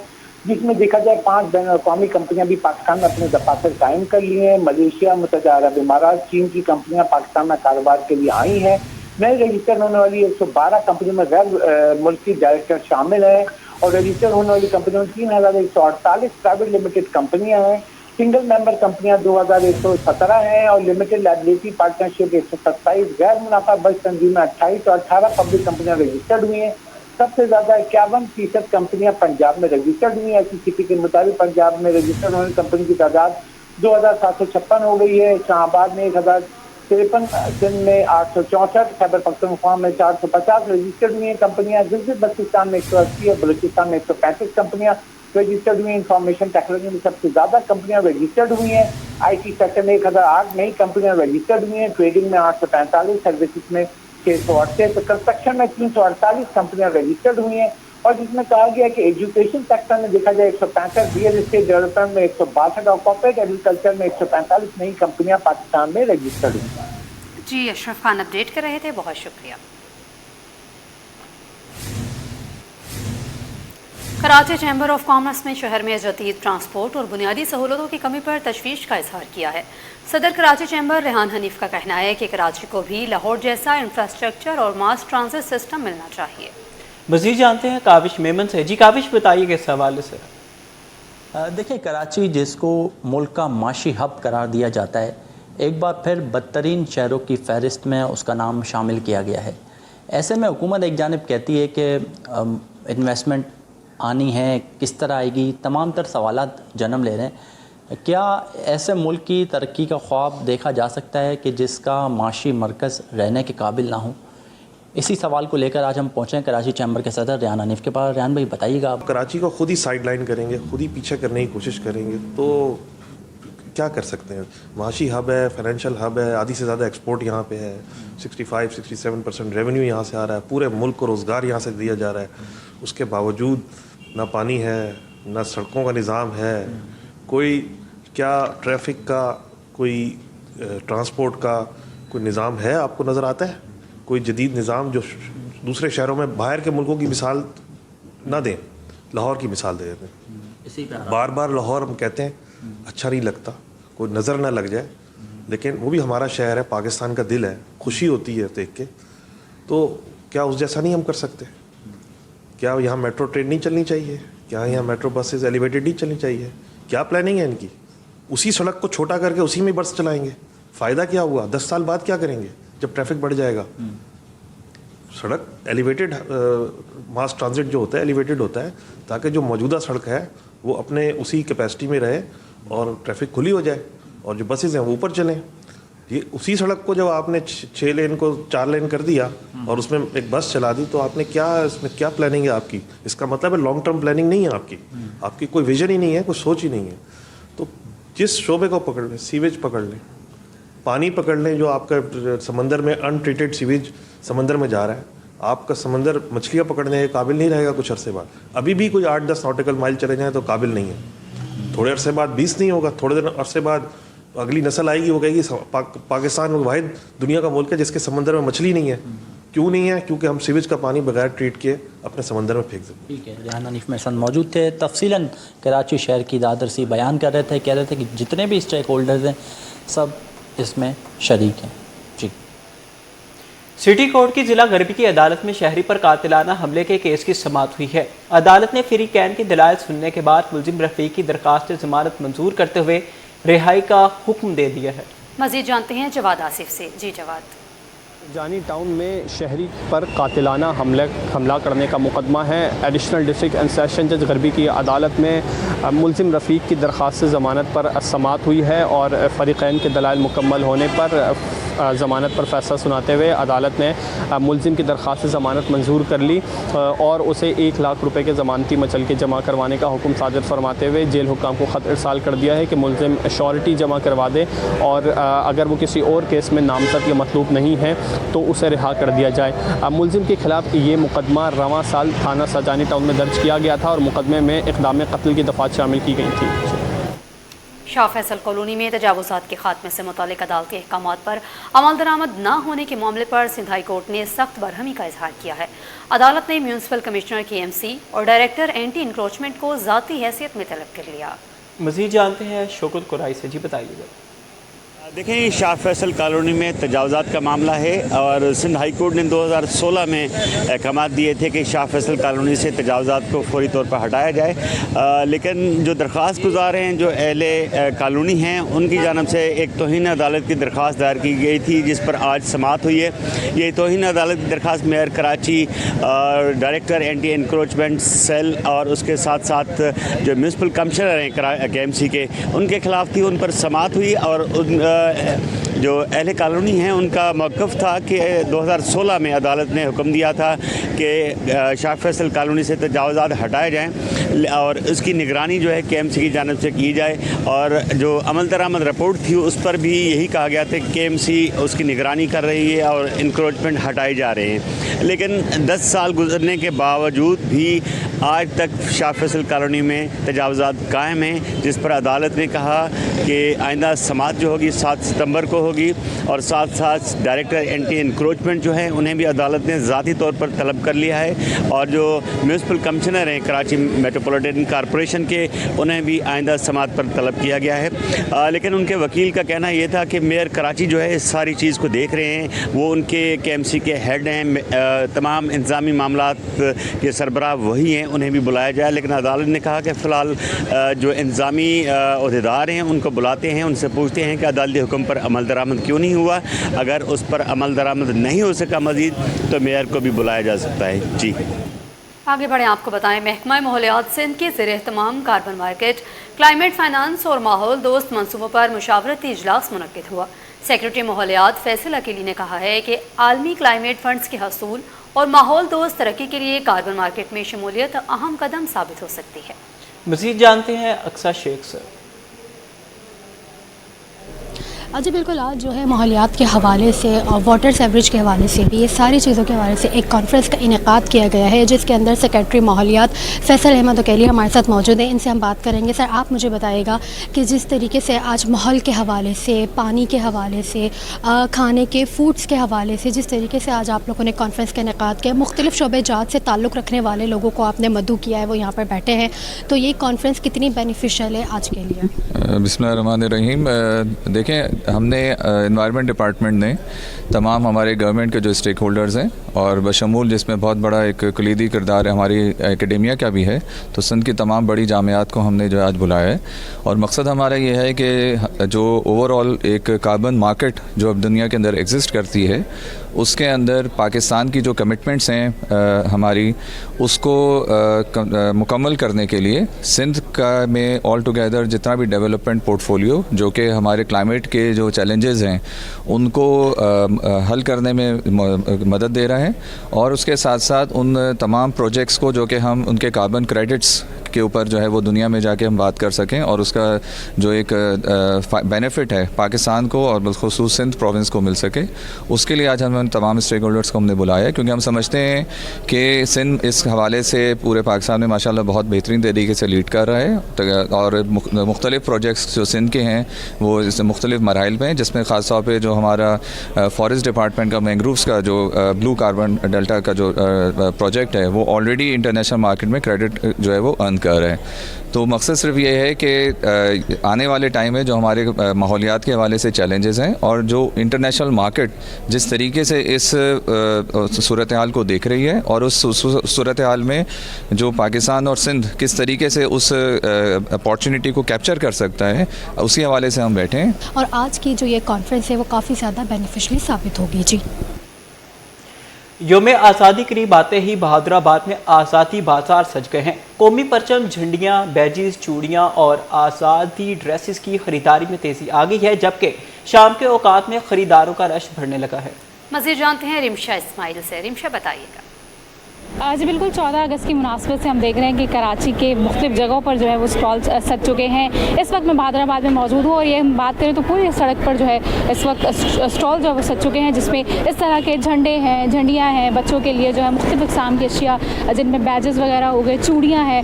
जिसमें देखा जाए 5 बैन अवी कंपनियां भी पाकिस्तान में अपने दफातर कायम कर लिए हैं। मलेशिया, मुत्तहदा अरब इमारात, चीन की कंपनियां पाकिस्तान में कारोबार के लिए आई हैं। नए रजिस्टर होने वाली 112 कंपनियों में गैर मुल्की डायरेक्टर शामिल हैं और रजिस्टर होने वाली कंपनियों में 3,148 प्राइवेट लिमिटेड कंपनियां हैं। सिंगल मेंबर कंपनियां 2,117 हैं और लिमिटेड लायबिलिटी पार्टनरशिप 127, गैर मुनाफा बख्श तंजीम में 28 और 18 पब्लिक कंपनियां रजिस्टर्ड हुई हैं। सबसे ज्यादा 51% कंपनियां पंजाब में रजिस्टर्ड हुई हैं। एससीसीपी के मुताबिक पंजाब में रजिस्टर्ड होने कंपनी की तादाद 2,756 हो गई है। शाहबाद में 1,053, सिंध में 864, खैबर पख्तूनख्वा में 450 रजिस्टर्ड हुई हैं कंपनियां। गिलगित बल्तिस्तान में 180 और बलूचिस्तान में 135 कंपनियां रजिस्टर्ड हुई हैं। इंफॉर्मेशन टेक्नोलॉजी में सबसे ज्यादा कंपनियां रजिस्टर्ड हुई हैं। आईटी सेक्टर में 1,008 नई कंपनियां रजिस्टर्ड हुई हैं। ट्रेडिंग में 845, सर्विसेज में 668, तो कंस्ट्रक्शन में 348 कंपनियां रजिस्टर्ड हुई हैं। और जिसमें कहा गया कि एजुकेशन सेक्टर में देखा जाए 165, रियल एस्टेट डेवलपमेंट में 162 और कॉर्पोरेट एग्रीकल्चर में 145 नई कंपनियां पाकिस्तान में रजिस्टर्ड हुई हैं। जी अशरफ खान अपडेट कर रहे थे, बहुत शुक्रिया। कराची चैम्बर ऑफ कॉमर्स में शहर में जदीद ट्रांसपोर्ट और बुनियादी सहूलतों की कमी पर तशवीश का इजहार किया है। सदर कराची चैम्बर रेहान हनीफ का कहना है कि कराची को भी लाहौर जैसा इंफ्रास्ट्रक्चर और मास ट्रांजिट सिस्टम मिलना चाहिए। मज़ीद जानते हैं काविश मेमन से। जी काविश, बताइए इस हवाले से। देखिए, कराची जिसको मुल्क का माशी हब करार दिया जाता है, एक बार फिर बदतरीन शहरों की फहरिस्त में उसका नाम शामिल किया गया है। ऐसे में हुकूमत एक जानिब कहती है कि इन्वेस्टमेंट आनी है, किस तरह आएगी, तमाम तर सवालात जन्म ले रहे हैं। क्या ऐसे मुल्क की तरक्की का ख्वाब देखा जा सकता है कि जिसका माशी मरकज़ रहने के काबिल ना हो? इसी सवाल को लेकर आज हम पहुँचे कराची चैम्बर के सदर रेहान हनीफ के पास। रेहान भाई, बताइएगा आप। कराची को खुद ही साइड लाइन करेंगे, खुद ही पीछे करने की कोशिश करेंगे तो क्या कर सकते हैं? माशी हब है, फाइनेंशियल हब है, आधी से ज़्यादा एक्सपोर्ट यहाँ पे है, 65-67% रेवेन्यू यहाँ से आ रहा है, पूरे मुल्क को रोज़गार यहाँ से दिया जा रहा है। उसके बावजूद ना पानी है, ना सड़कों का निज़ाम है, कोई क्या ट्रैफिक का, कोई ट्रांसपोर्ट का कोई निज़ाम है? आपको नज़र आता है कोई जदीद निज़ाम जो दूसरे शहरों में बाहर के मुल्कों की मिसाल ना दें, लाहौर की मिसाल दे देते हैं? बार बार लाहौर हम कहते हैं, अच्छा नहीं लगता, कोई नज़र ना लग जाए, लेकिन वो भी हमारा शहर है, पाकिस्तान का दिल है, खुशी होती है देख के। तो क्या उस जैसा नहीं हम कर सकते? क्या यहाँ मेट्रो ट्रेन नहीं चलनी चाहिए? क्या यहाँ मेट्रो बसेस एलिवेटेड नहीं चलनी चाहिए? क्या प्लानिंग है इनकी? उसी सड़क को छोटा करके उसी में बस चलाएंगे, फ़ायदा क्या हुआ? 10 साल बाद क्या करेंगे जब ट्रैफिक बढ़ जाएगा? सड़क एलिवेटेड मास ट्रांजिट जो होता है एलिवेटेड होता है ताकि जो मौजूदा सड़क है वो अपने उसी कैपेसिटी में रहे और ट्रैफिक खुली हो जाए और जो बसेस हैं वो ऊपर चलें। ये उसी सड़क को जब आपने 6 लेन को 4 लेन कर दिया और उसमें एक बस चला दी तो आपने क्या, इसमें क्या प्लानिंग है आपकी? इसका मतलब है लॉन्ग टर्म प्लानिंग नहीं है आपकी कोई विजन ही नहीं है, कोई सोच ही नहीं है। तो जिस शोबे को पकड़ लें, सीवेज पकड़ लें, पानी पकड़ लें, जो आपका समंदर में अनट्रीटेड सीवेज समंदर में जा रहा है, आपका समंदर मछलियाँ पकड़ने के काबिल नहीं रहेगा कुछ अरसे बाद। अभी भी कोई 8-10 नॉटिकल माइल चले जाएँ तो काबिल नहीं है, थोड़े अरसे बाद 20 नहीं होगा, थोड़े दिन अरसे बाद अगली नस्ल आएगी, वो कहेगी पाकिस्तान वाहिद दुनिया का मुल्क है जिसके समंदर में मछली नहीं है। क्यों नहीं है? क्योंकि हम सीवेज का पानी बगैर ट्रीट किए अपने समंदर में फेंक देते। ठीक है, रेहान हनीफ मेरे साथ मौजूद थे, तफसीलन कराची शहर की दादरसी बयान कर रहे थे, कह रहे थे कि जितने भी स्टेक होल्डर्स हैं सब इसमें शरीक हैं। जी। सिटी कोर्ट की जिला गरबी की अदालत में शहरी पर कातिलाना हमले के केस की समाअत हुई है। अदालत ने फ्री कैन की दलाइल सुनने के बाद मुलजिम रफ़ीक की दरखास्त ज़मानत मंजूर करते हुए रिहाई का हुक्म दे दिया है। मज़ीद जानते हैं जवाद आसिफ से। जी जवाद। जानी टाउन में शहरी पर कातिलाना हमला करने का मुकदमा है। एडिशनल डिस्ट्रिक्ट एंड सेशन जज गरबी की अदालत में मुलजिम रफ़ीक की दरख्वास्त ज़मानत पर समाअत हुई है और फ़रीक़ैन के दलाइल मुकम्मल होने पर ज़मानत पर फ़ैसला सुनाते हुए अदालत ने मुलजिम की दरख्वास्त ज़मानत मंजूर कर ली और उसे 1 लाख रुपए के ज़मानती मचल के जमा करवाने का हुक्म सादर फरमाते हुए जेल हुक्काम को ख़त इरसाल कर दिया है कि मुलजिम श्योरिटी जमा करवा दे और अगर वो किसी और केस में नामज़द या मतलूब नहीं है तो उसे रिहा कर दिया जाए। मुलजिम के खिलाफ ये मुकदमा रवां साल थाना सजानी टाउन में दर्ज किया गया था और मुकदमे में इक़दाम कत्ल की दफ़ात शामिल की गई थी। शाह फैसल कॉलोनी में तजावुज़ात के खात्मे से मुतालिक अदालती अहकामात पर अमल दरामद न होने के मामले पर सिंध हाई कोर्ट ने सख्त बरहमी का इजहार किया है। अदालत ने म्यूनसिपल कमिश्नर KMC और डायरेक्टर एंटी इंक्रोचमेंट को ज़ाती हैसियत में तलब कर लिया। मज़ीद जानते हैं शौकत कुराई से, जी बताइएगा। देखें, शाह फैसल कॉलोनी में तजावुज़ात का मामला है और सिंध हाई कोर्ट ने 2016 में अहकाम दिए थे कि शाह फैसल कॉलोनी से तजावुज़ात को फौरी तौर पर हटाया जाए, लेकिन जो दरख्वास्त गुजार हैं, जो अहले कॉलोनी हैं, उनकी जानब से एक तौहीन अदालत की दरख्वास्त दायर की गई थी जिस पर आज समाअत हुई है। ये तौहीन अदालत की दरख्वास्त मेयर कराची और डायरेक्टर एंटी इंक्रोचमेंट सेल और उसके साथ साथ जो म्यूनसिपल कमिश्नर हैं KMC के, उनके ख़िलाफ़ थी। उन पर समाअत हुई और जो अहले कॉलोनी हैं उनका मौक़िफ़ था कि 2016 में अदालत ने हुक्म दिया था कि शाह फैसल कॉलोनी से तजावुज़ात हटाए जाएँ और उसकी निगरानी जो है KMC की जानिब से की जाए। और जो अमल दरामद रिपोर्ट थी उस पर भी यही कहा गया था कि KMC उसकी निगरानी कर रही है और इंक्रोचमेंट हटाए जा रहे हैं। लेकिन 10 साल गुजरने के बावजूद भी आज तक शाह फैसल कॉलोनी में तजावुज़ात कायम हैं, जिस पर अदालत ने कहा कि आइंदा समाअत जो होगी 7 सितंबर को होगी और साथ साथ डायरेक्टर एंटी इंक्रोचमेंट जो है उन्हें भी अदालत ने ज़ाती तौर पर तलब कर लिया है और जो म्यूनसिपल कमिश्नर हैं कराची मेट्रोपॉलिटन कॉरपोरेशन के, उन्हें भी आइंदा समाअत पर तलब किया गया है। लेकिन उनके वकील का कहना ये था कि मेयर कराची जो है इस सारी चीज़ को देख रहे हैं, वो उनके KMC के हेड हैं, तमाम इंतज़ामी मामलात के सरबराह वही हैं, उन्हें भी बुलाया जाए। लेकिन अदालत ने कहा कि फ़िलहाल जो इंतज़ामी अहदेदार हैं उनको बुलाते हैं, उनसे पूछते हैं कि अदालती हुक्म पर अमल दरामद क्यों नहीं हुआ। अगर उस पर अमल दरामद नहीं हो सका मज़ीद तो मेयर को भी बुलाया जा सकता है। जी आगे बढ़े, आपको बताएं, महकमा माहौलियात सिंध के ज़ेर एहतमाम कार्बन मार्केट, क्लाइमेट फाइनेंस और माहौल दोस्त मनसूबों पर मुशावरती इजलास मुनक्किद हुआ। सेक्रेटरी माहौलियात फैसल अकीली ने कहा है कि आलमी क्लाइमेट फंड्स के हसूल और माहौल दोस्त तरक्की के लिए कार्बन मार्केट में शमूलियत अहम कदम साबित हो सकती है। मज़ीद जानते हैं अक्सा शेख से। जी बिल्कुल, आज जो है माहौलियात के हवाले से और वाटर सेवरेज के हवाले से भी, ये सारी चीज़ों के हवाले से एक कॉन्फ्रेंस का इनेकाद किया गया है जिसके अंदर सेक्रेटरी माहौलियात फैसल अहमद अकीली हमारे साथ मौजूद हैं। इनसे हम बात करेंगे। सर, आप मुझे बताइएगा कि जिस तरीके से आज माहौल के हवाले से, पानी के हवाले से, खाने के फूड्स के हवाले से जिस तरीके से आज आप लोगों ने कॉन्फ्रेंस का इनेकाद किया, मुख्तलिफ शोबे-जात से ताल्लुक़ रखने वाले लोगों को आपने मदऊ किया है, वो यहाँ पर बैठे हैं, तो ये कॉन्फ्रेंस कितनी बेनिफिशियल है आज के लिए? बिस्मिल्लाहिर्रहमानिर्रहीम। देखें, हमने एनवायरनमेंट डिपार्टमेंट ने तमाम हमारे गवर्नमेंट के जो स्टेक होल्डर्स हैं और बशमूल जिसमें बहुत बड़ा एक कलीदी किरदार है हमारी एकेडेमिया का भी है, तो सिंध की तमाम बड़ी जामियात को हमने जो आज बुलाया है और मकसद हमारा ये है कि जो ओवरऑल एक कार्बन मार्केट जो अब दुनिया के अंदर एग्जिस्ट करती है उसके अंदर पाकिस्तान की जो कमिटमेंट्स हैं हमारी, उसको मुकम्मल करने के लिए सिंध का में ऑल टुगेदर जितना भी डेवलपमेंट पोर्टफोलियो जो कि हमारे क्लाइमेट के जो चैलेंजेस हैं उनको हल करने में मदद दे रहा है और उसके साथ साथ उन तमाम प्रोजेक्ट्स को जो कि हम उनके कार्बन क्रेडिट्स के ऊपर जो है वो दुनिया में जाके हम बात कर सकें और उसका जो एक बेनिफिट है पाकिस्तान को और बिलखुसूस सिंध प्रोविंस को मिल सके, उसके लिए आज हम तमाम स्टेक होल्डर्स को हमने बुलाया है क्योंकि हम समझते हैं कि सिंध इस हवाले से पूरे पाकिस्तान में माशाल्लाह बहुत बेहतरीन तरीके से लीड कर रहा है और मुख्तलिफ प्रोजेक्ट्स जो सिंध के हैं वो इस मुख्तलिफ मराइल में, जिसमें ख़ास तौर पर जो हमारा फॉरेस्ट डिपार्टमेंट का मैंग्रोव्स का जो ब्लू कार्बन डेल्टा का जो प्रोजेक्ट है वो ऑलरेडी इंटरनेशनल मार्केट में क्रेडिट जो है वो अर्न कर रहे हैं। तो मकसद सिर्फ ये है कि आने वाले टाइम में जो हमारे माहौलियात के हवाले से चैलेंजेस हैं और जो इंटरनेशनल मार्केट जिस तरीके से इस सूरत हाल को देख रही है और उस सूरत हाल में जो पाकिस्तान और सिंध किस तरीके से उस अपॉर्चुनिटी को कैप्चर कर सकता है, उसी हवाले से हम बैठे हैं। और आज की जो ये कॉन्फ्रेंस है वो काफ़ी ज़्यादा बेनिफिशियल साबित होगी। जी, योम आज़ादी करीब आते ही बहादुराबाद में आज़ादी बाजार सज गए हैं। कौमी परचम, झंडियाँ, बैजिस, चूड़ियाँ और आज़ादी ड्रेसेस की खरीदारी में तेज़ी आ गई है, जबकि शाम के औकात में खरीदारों का रश बढ़ने लगा है। मज़ीद जानते हैं रिमशा इस्माइल से। रिमशा, बताइएगा। आज बिल्कुल 14 अगस्त की मुनासबत से हम देख रहे हैं कि कराची के मुख्तलिफ जगहों पर जो है वो स्टॉल सज चुके हैं। इस वक्त मैं भादराबाद में मौजूद हूँ और ये हम बात करें तो पूरी सड़क पर जो है इस वक्त स्टॉल जो है वो सज चुके हैं, जिसमें इस तरह के झंडे हैं, झंडियाँ हैं, बच्चों के लिए जो है मुख्तलिफ इक़साम की अशिया जिनमें बैजेस वगैरह हो गए, चूड़ियाँ हैं,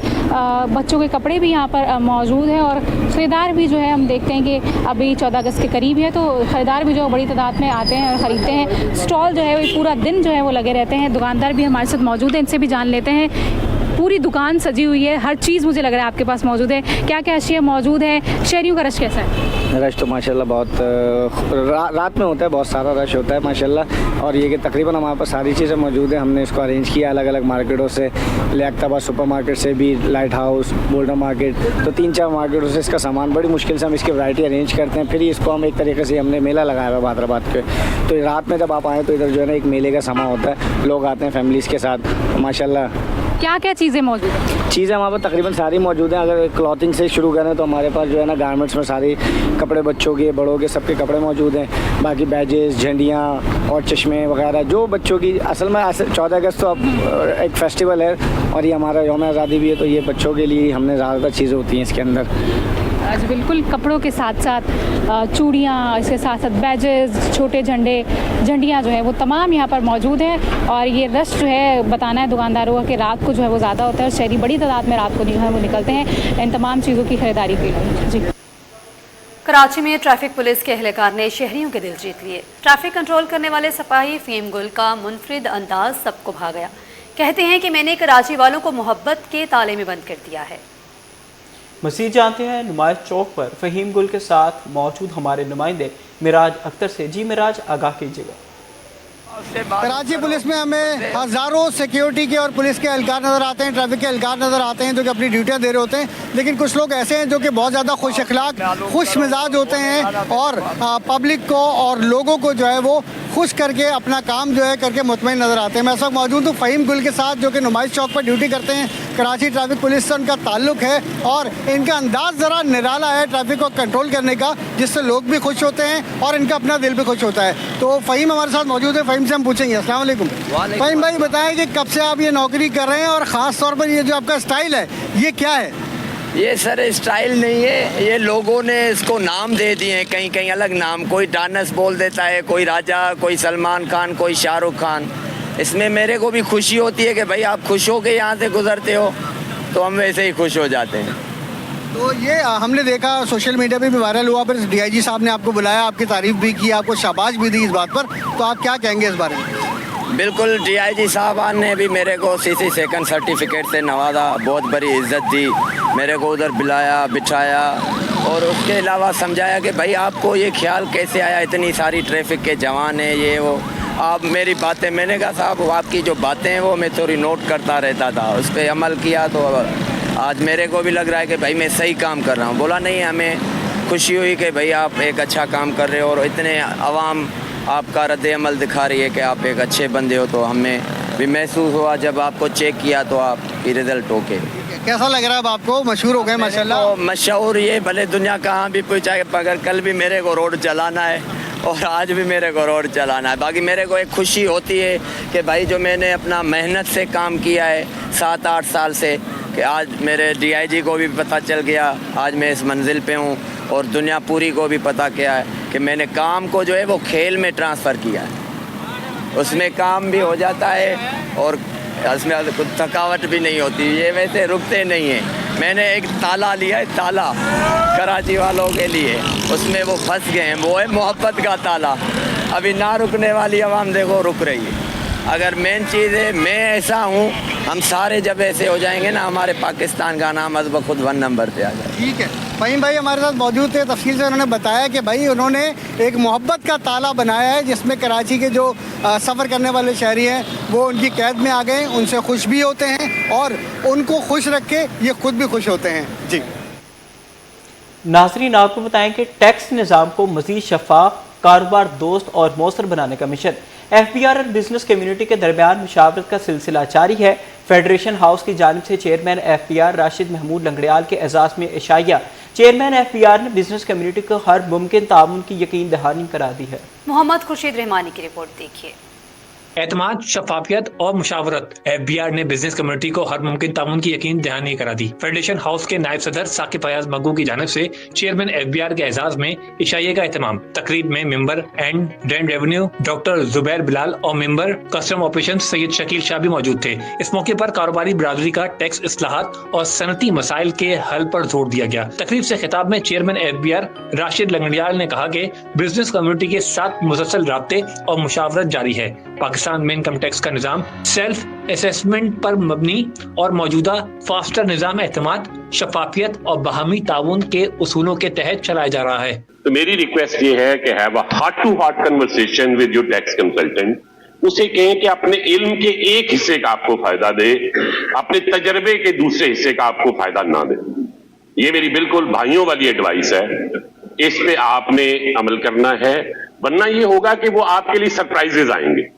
बच्चों के कपड़े भी यहाँ पर मौजूद हैं और ख़रीदार भी जो है हम देखते हैं कि अभी 14 अगस्त के करीब है तो ख़रीदार भी जो बड़ी तादाद में आते हैं और ख़रीदते हैं। स्टॉल जो है वो पूरा दिन जो है वो लगे रहते हैं। दुकानदार भी हमारे साथ मौजूद हैं, इनसे भी जान लेते हैं। पूरी दुकान सजी हुई है, हर चीज़ मुझे लग रहा है आपके पास मौजूद है। क्या क्या अशिया मौजूद है? शहरियों का रश कैसा है? रश तो माशाल्लाह बहुत रात में होता है, बहुत सारा रश होता है माशाल्लाह। और ये कि तकरीबन हमारे पास सारी चीज़ें मौजूद हैं। हमने इसको अरेंज किया अलग अलग मार्केटों से, लियाकताबाद सुपर मार्केट से भी, लाइट हाउस, बोल्डर मार्केट, तो 3-4 मार्केटों से इसका सामान बड़ी मुश्किल से हम इसकी वैरायटी अरेंज करते हैं। फिर इसको हम एक तरीके से हमने मेला लगाया हुआ भादराबाद के, तो रात में जब आप आएँ तो इधर जो है ना एक मेले का समा होता है, लोग आते हैं फैमिलीज़ के साथ माशाल्लाह। क्या क्या चीज़ें मौजूद हैं? चीज़ें हमारे पास तकरीबन सारी मौजूद हैं। अगर क्लॉथिंग से शुरू करें तो हमारे पास जो है ना गारमेंट्स में सारी कपड़े, बच्चों के, बड़ों के, सबके कपड़े मौजूद हैं। बाकी बैजेस, झंडियाँ और चश्मे वगैरह जो बच्चों की, असल में 14 अगस्त तो अब एक फेस्टिवल है और ये हमारा यौम आज़ादी भी है, तो ये बच्चों के लिए हमने ज़्यादातर चीज़ें होती हैं इसके अंदर। आज बिल्कुल कपड़ों के साथ साथ चूड़ियाँ, इसके साथ साथ बैजेस, छोटे झंडे, झंडियाँ जो है वो तमाम यहाँ पर मौजूद हैं। और ये रश जो है बताना है दुकानदारों का कि रात को जो है वो ज़्यादा होता है और शहरी बड़ी तादाद में रात को जो है वो निकलते हैं इन तमाम चीज़ों की खरीदारी के लिए। जी, कराची में ट्रैफिक पुलिस के एहलकार ने शहरियों के दिल जीत लिए। ट्रैफिक कंट्रोल करने वाले सिपाही फ़हीम गुल का मुनफरिद अंदाज सबको भा गया। कहते हैं कि मैंने कराची वालों को मोहब्बत के ताले में बंद कर दिया है। मज़ीद जानते हैं नुमाइश चौक पर फ़हीम गुल के साथ मौजूद हमारे नुमाइंदे मिराज अख्तर से। जी मिराज, आगाह कीजिएगा। कराची पुलिस में हमें हज़ारों सिक्योरिटी के और पुलिस के एहलकार नज़र आते हैं, ट्रैफिक के एहलकार नज़र आते हैं जो कि अपनी ड्यूटियाँ दे रहे होते हैं। लेकिन कुछ लोग ऐसे हैं जो कि बहुत ज़्यादा खुश अखलाक, खुश मिजाज होते हैं और पब्लिक को और लोगों को जो है वो खुश करके अपना काम जो है करके मुतमईन नज़र आते हैं। मैं इस वक्त मौजूद हूँ फ़हीम गुल के साथ जो कि नुमाइश चौक पर ड्यूटी करते हैं। कराची ट्रैफिक पुलिस से उनका ताल्लुक़ है और इनका अंदाज़ ज़रा निराला है ट्रैफिक को कंट्रोल करने का, जिससे लोग भी खुश होते हैं और इनका अपना दिल भी खुश होता है। तो फ़हीम हमारे साथ मौजूद है, फ़हीम से हम पूछेंगे। अस्सलाम वालेकुम। फ़हीम भाई बताएं कि कब से आप ये नौकरी कर रहे हैं और ख़ास तौर पर ये जो आपका स्टाइल है ये क्या है? ये सर स्टाइल नहीं है, ये लोगों ने इसको नाम दे दिए हैं, कहीं कहीं अलग नाम, कोई डानस बोल देता है, कोई राजा, कोई सलमान खान, कोई शाहरुख खान। इसमें मेरे को भी खुशी होती है कि भाई आप खुश हो के यहाँ से गुजरते हो तो हम वैसे ही खुश हो जाते हैं। तो ये हमने देखा सोशल मीडिया पे भी वायरल हुआ, फिर DIG साहब ने आपको बुलाया, आपकी तारीफ भी की, आपको शाबाश भी दी इस बात पर, तो आप क्या कहेंगे इस बारे में? बिल्कुल, DIG साहबान ने भी मेरे को CC सेकंड सर्टिफिकेट से नवाजा, बहुत बड़ी इज्जत दी, मेरे को उधर बुलाया, बिठाया और उसके अलावा समझाया कि भाई आपको ये ख्याल कैसे आया, इतनी सारी ट्रैफिक के जवान हैं, ये वो। आप मेरी बातें, मैंने कहा साहब आपकी जो बातें हैं वो मैं थोड़ी नोट करता रहता था, उस पर अमल किया तो आज मेरे को भी लग रहा है कि भाई मैं सही काम कर रहा हूँ। बोला नहीं, हमें खुशी हुई कि भाई आप एक अच्छा काम कर रहे हो और इतने अवाम आपका रद्द अमल दिखा रही है कि आप एक अच्छे बंदे हो, तो हमें भी महसूस हुआ जब आपको चेक किया तो आपकी रिजल्ट ओके। कैसा लग रहा है अब आपको? मशहूर हो गए माशाल्लाह। तो मशहूर ये भले दुनिया कहाँ भी पहुँचाए, मगर कल भी मेरे को रोड चलाना है और आज भी मेरे को रोड चलाना है। बाकी मेरे को एक खुशी होती है कि भाई जो मैंने अपना मेहनत से काम किया है 7-8 साल से, कि आज मेरे DIG को भी पता चल गया, आज मैं इस मंजिल पे हूँ और दुनिया पूरी को भी पता क्या है कि मैंने काम को जो है वो खेल में ट्रांसफ़र किया है, उसमें काम भी हो जाता है और उसमें कुछ थकावट भी नहीं होती। ये वैसे रुकते नहीं हैं। मैंने एक ताला लिया है, ताला कराची वालों के लिए, उसमें वो फंस गए हैं, वो है मोहब्बत का ताला। अभी ना रुकने वाली आवाम देखो रुक रही है। अगर मेन चीज़ है मैं ऐसा हूँ, हम सारे जब ऐसे हो जाएंगे ना, हमारे पाकिस्तान का नाम अज़ब खुद 1 नंबर पे आ जाए। ठीक है, फ़हीम भाई हमारे साथ मौजूद थे, तफसील से उन्होंने बताया कि भाई उन्होंने एक मोहब्बत का ताला बनाया है जिसमें कराची के जो सफ़र करने वाले शहरी हैं वो उनकी कैद में आ गए, उनसे खुश भी होते हैं और उनको खुश रख के ये खुद भी खुश होते हैं। जी नाज़रीन, आपको बताएं कि टैक्स निज़ाम को मज़ीद शफ़ाफ, कारोबार दोस्त और मौसर बनाने का मिशन FBR और बिजनेस कम्युनिटी के दरमियान मुशावरत का सिलसिला जारी है। फेडरेशन हाउस की जानिब से चेयरमैन FBR राशिद महमूद लंगड़ियाल के एजाज़ में इशाइया चेयरमैन FBR ने बिजनेस कम्युनिटी को हर मुमकिन ताउन की यकीन दहानी करा दी है। मोहम्मद खुर्शीद रहमानी की रिपोर्ट देखिए। एतमाद, शफाफियत और मुशावरत। FBR ने बिजनेस कम्युनिटी को हर मुमकिन ताउन की यकीन दहानी करा दी। फेडरेशन हाउस के नायब सदर साकिब फयाज मग्गू की जानिब से चेयरमैन FBR के एजाज में इशाइये का एहतमाम। तकरीब में member and grand revenue doctor Zubair Bilal और member custom operation Syed Shakeel Shah भी मौजूद थे। इस मौके पर कारोबारी बिरादरी का टैक्स इस्लाहात और सनती मसाइल के हल पर जोर दिया गया। तकरीब से खिताब में चेयरमैन FBR राशिद लंगड़ियाल ने कहा कि बिजनेस कम्युनिटी के साथ मुसलसल राब्ते और मुशावरत जारी है। पाकिस्तान में इनकम टैक्स का निजाम सेल्फ असेसमेंट पर मबनी और मौजूदा फास्टर निजाम एतमाद, शफाफियत और बाहमी ताउन के उसूलों के तहत चलाया जा रहा है। तो मेरी रिक्वेस्ट ये है कि have a heart to heart conversation with your tax consultant. उसे कहें कि अपने इल्म के एक हिस्से का आपको फायदा दे, अपने तजर्बे के दूसरे हिस्से का आपको फायदा ना दे। ये मेरी बिल्कुल भाइयों वाली एडवाइस है, इस पे आपने अमल करना है, वरना ये होगा कि वो आपके लिए सरप्राइजेज आएंगे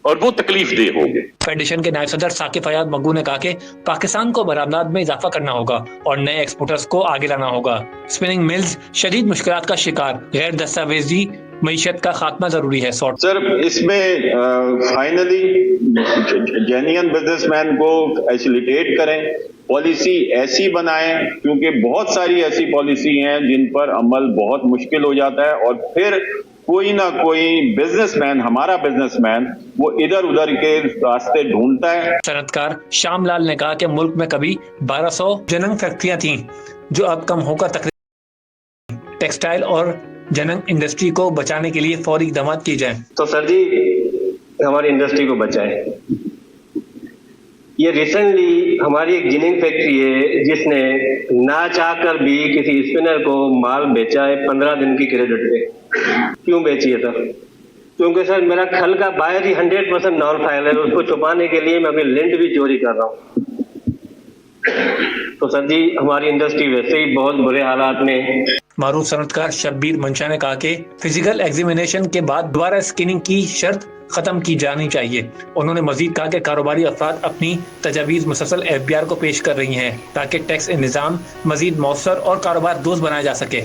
और वो तकलीफ दे होंगे। फेडरेशन के नायब सदर साकिब फयाज मग्गू ने कहा कि पाकिस्तान को बरामदात में इजाफा करना होगा और नए एक्सपोर्टर्स को आगे लाना होगा। स्पिनिंग मिल्स शदीद मुश्किलात का शिकार, गैर दस्तावेजी मईशत का खात्मा जरूरी है। सर, इसमें फाइनली जेन्युइन बिजनेसमैन को फैसिलिटेट करें, पॉलिसी ऐसी बनाएं, क्योंकि बहुत सारी ऐसी पॉलिसी हैं जिन पर अमल बहुत मुश्किल हो जाता है और फिर कोई ना कोई बिजनेसमैन, हमारा बिजनेसमैन, वो इधर उधर के रास्ते ढूंढता है। सनतकार श्यामलाल ने कहा कि मुल्क में कभी 1200 जनंग फैक्ट्रियां थीं, जो अब कम होकर तकरीबन टेक्सटाइल और जनंग इंडस्ट्री को बचाने के लिए फौरी इक़दाम किए जाएं। तो सर जी, हमारी इंडस्ट्री को बचाएं। ये रिसेंटली हमारी एक जिनिंग फैक्ट्री है जिसने ना चाहकर भी किसी स्पिनर को माल बेचा है 15 दिन की क्रेडिट पे। क्यों बेची है सर? क्योंकि सर मेरा खल का बायर ही 100% नॉन फाइल है, उसको छुपाने के लिए मैं अभी लिंट भी चोरी कर रहा हूँ। तो सर जी, हमारी इंडस्ट्री वैसे ही बहुत बुरे हालात में। मारूफ सनतकार शब्बीर मंशा ने कहा कि फिजिकल एग्जामिनेशन के बाद दोबारा स्कैनिंग की शर्त खत्म की जानी चाहिए। उन्होंने मजीद कहा कि कारोबारी अफराद अपनी तजावीज़ मुसलसल FBR को पेश कर रही हैं ताकि टैक्स निज़ाम मजीद मौसर और कारोबार दोस्त बनाया जा सके।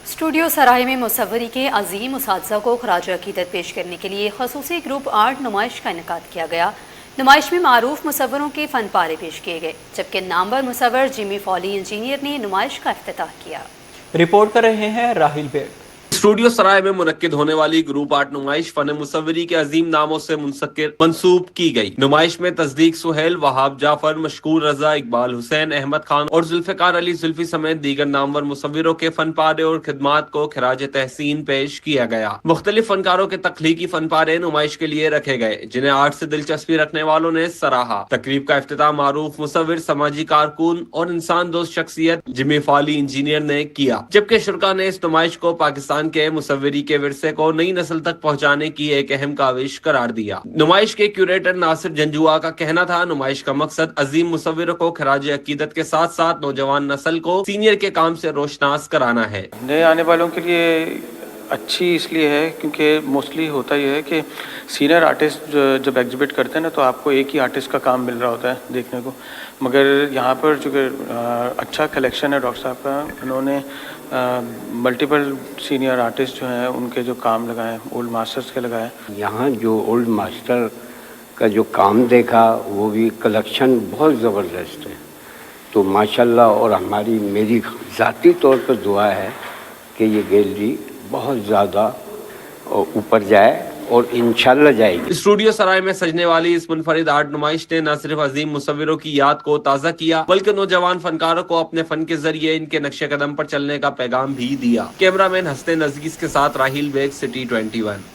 स्टूडियो सराय में मुसव्वरी के अजीम उसातिज़ा को खराज अकीदत पेश करने के लिए खसूसी ग्रुप आर्ट नुमाइश का इनेकाद किया गया। नुमाइश में मारूफ मुसव्वरों के फन पारे पेश किए गए, जबकि नामवर मुसव्वर जिमी फॉली इंजीनियर ने नुमाइश का इफ्तिताह किया। रिपोर्ट कर रहे हैं राहिल बेग। स्टूडियो सराय में मुनक्किद होने वाली ग्रुप आर्ट नुमाइश फन मुसव्वरी के अजीम नामों से मंसूब की गई। नुमाइश में तस्दीक सुहेल, वहाब जाफर, मशकूर रजा, इकबाल हुसैन, अहमद खान और जुल्फिकार अली जुल्फी समेत दीगर नामवर मुसव्विरों के फन पारे और खिदमात को खराज तहसीन पेश किया गया। मुख्तलिफ फनकारों के तख्लीकी फन पारे नुमाइश के लिए रखे गए, जिन्हें आर्ट से दिलचस्पी रखने वालों ने सराहा। तकरीब का इफ्तिताह मारूफ मुसव्विर, समाजी कारकुन और इंसान दोस्त शख्सियत जिमी फॉली इंजीनियर ने किया, जबकि शुरका ने इस नुमाइश को पाकिस्तान के मुसव्वरी के विरसे को नई नस्ल तक पहुंचाने की एक अहम काविश करार दिया। नुमाइश के क्यूरेटर नासिर जंजुआ का कहना था, नुमाइश का मकसद अजीम मुसव्विरों को खराज अकीदत के साथ साथ नौजवान नस्ल को सीनियर के काम से रोशनास कराना है। नए आने वालों के लिए अच्छी इसलिए है क्योंकि मोस्टली होता यह है कि सीनियर आर्टिस्ट जब एग्जिबिट करते हैं ना, तो आपको एक ही आर्टिस्ट का काम मिल रहा होता है देखने को, मगर यहाँ पर चूँकि अच्छा कलेक्शन है डॉक्टर साहब का, उन्होंने मल्टीपल सीनियर आर्टिस्ट जो हैं उनके जो काम लगाए, ओल्ड मास्टर्स के लगाए। यहाँ जो ओल्ड मास्टर का जो काम देखा वो भी कलेक्शन बहुत ज़बरदस्त है। तो माशाल्लाह, और मेरी ज़ाती तौर पर दुआ है कि ये गैलरी बहुत ज़्यादा ऊपर जाए और इंशाल्लाह जाएगी। स्टूडियो सराय में सजने वाली इस मुनफरिद आर्ट नुमाइश ने न सिर्फ अजीम मुसव्विरों की याद को ताज़ा किया, बल्कि नौजवान फनकारों को अपने फन के जरिए इनके नक्शे कदम पर चलने का पैगाम भी दिया। कैमरामैन हसन अजीज के साथ राहिल बेग, सिटी 21।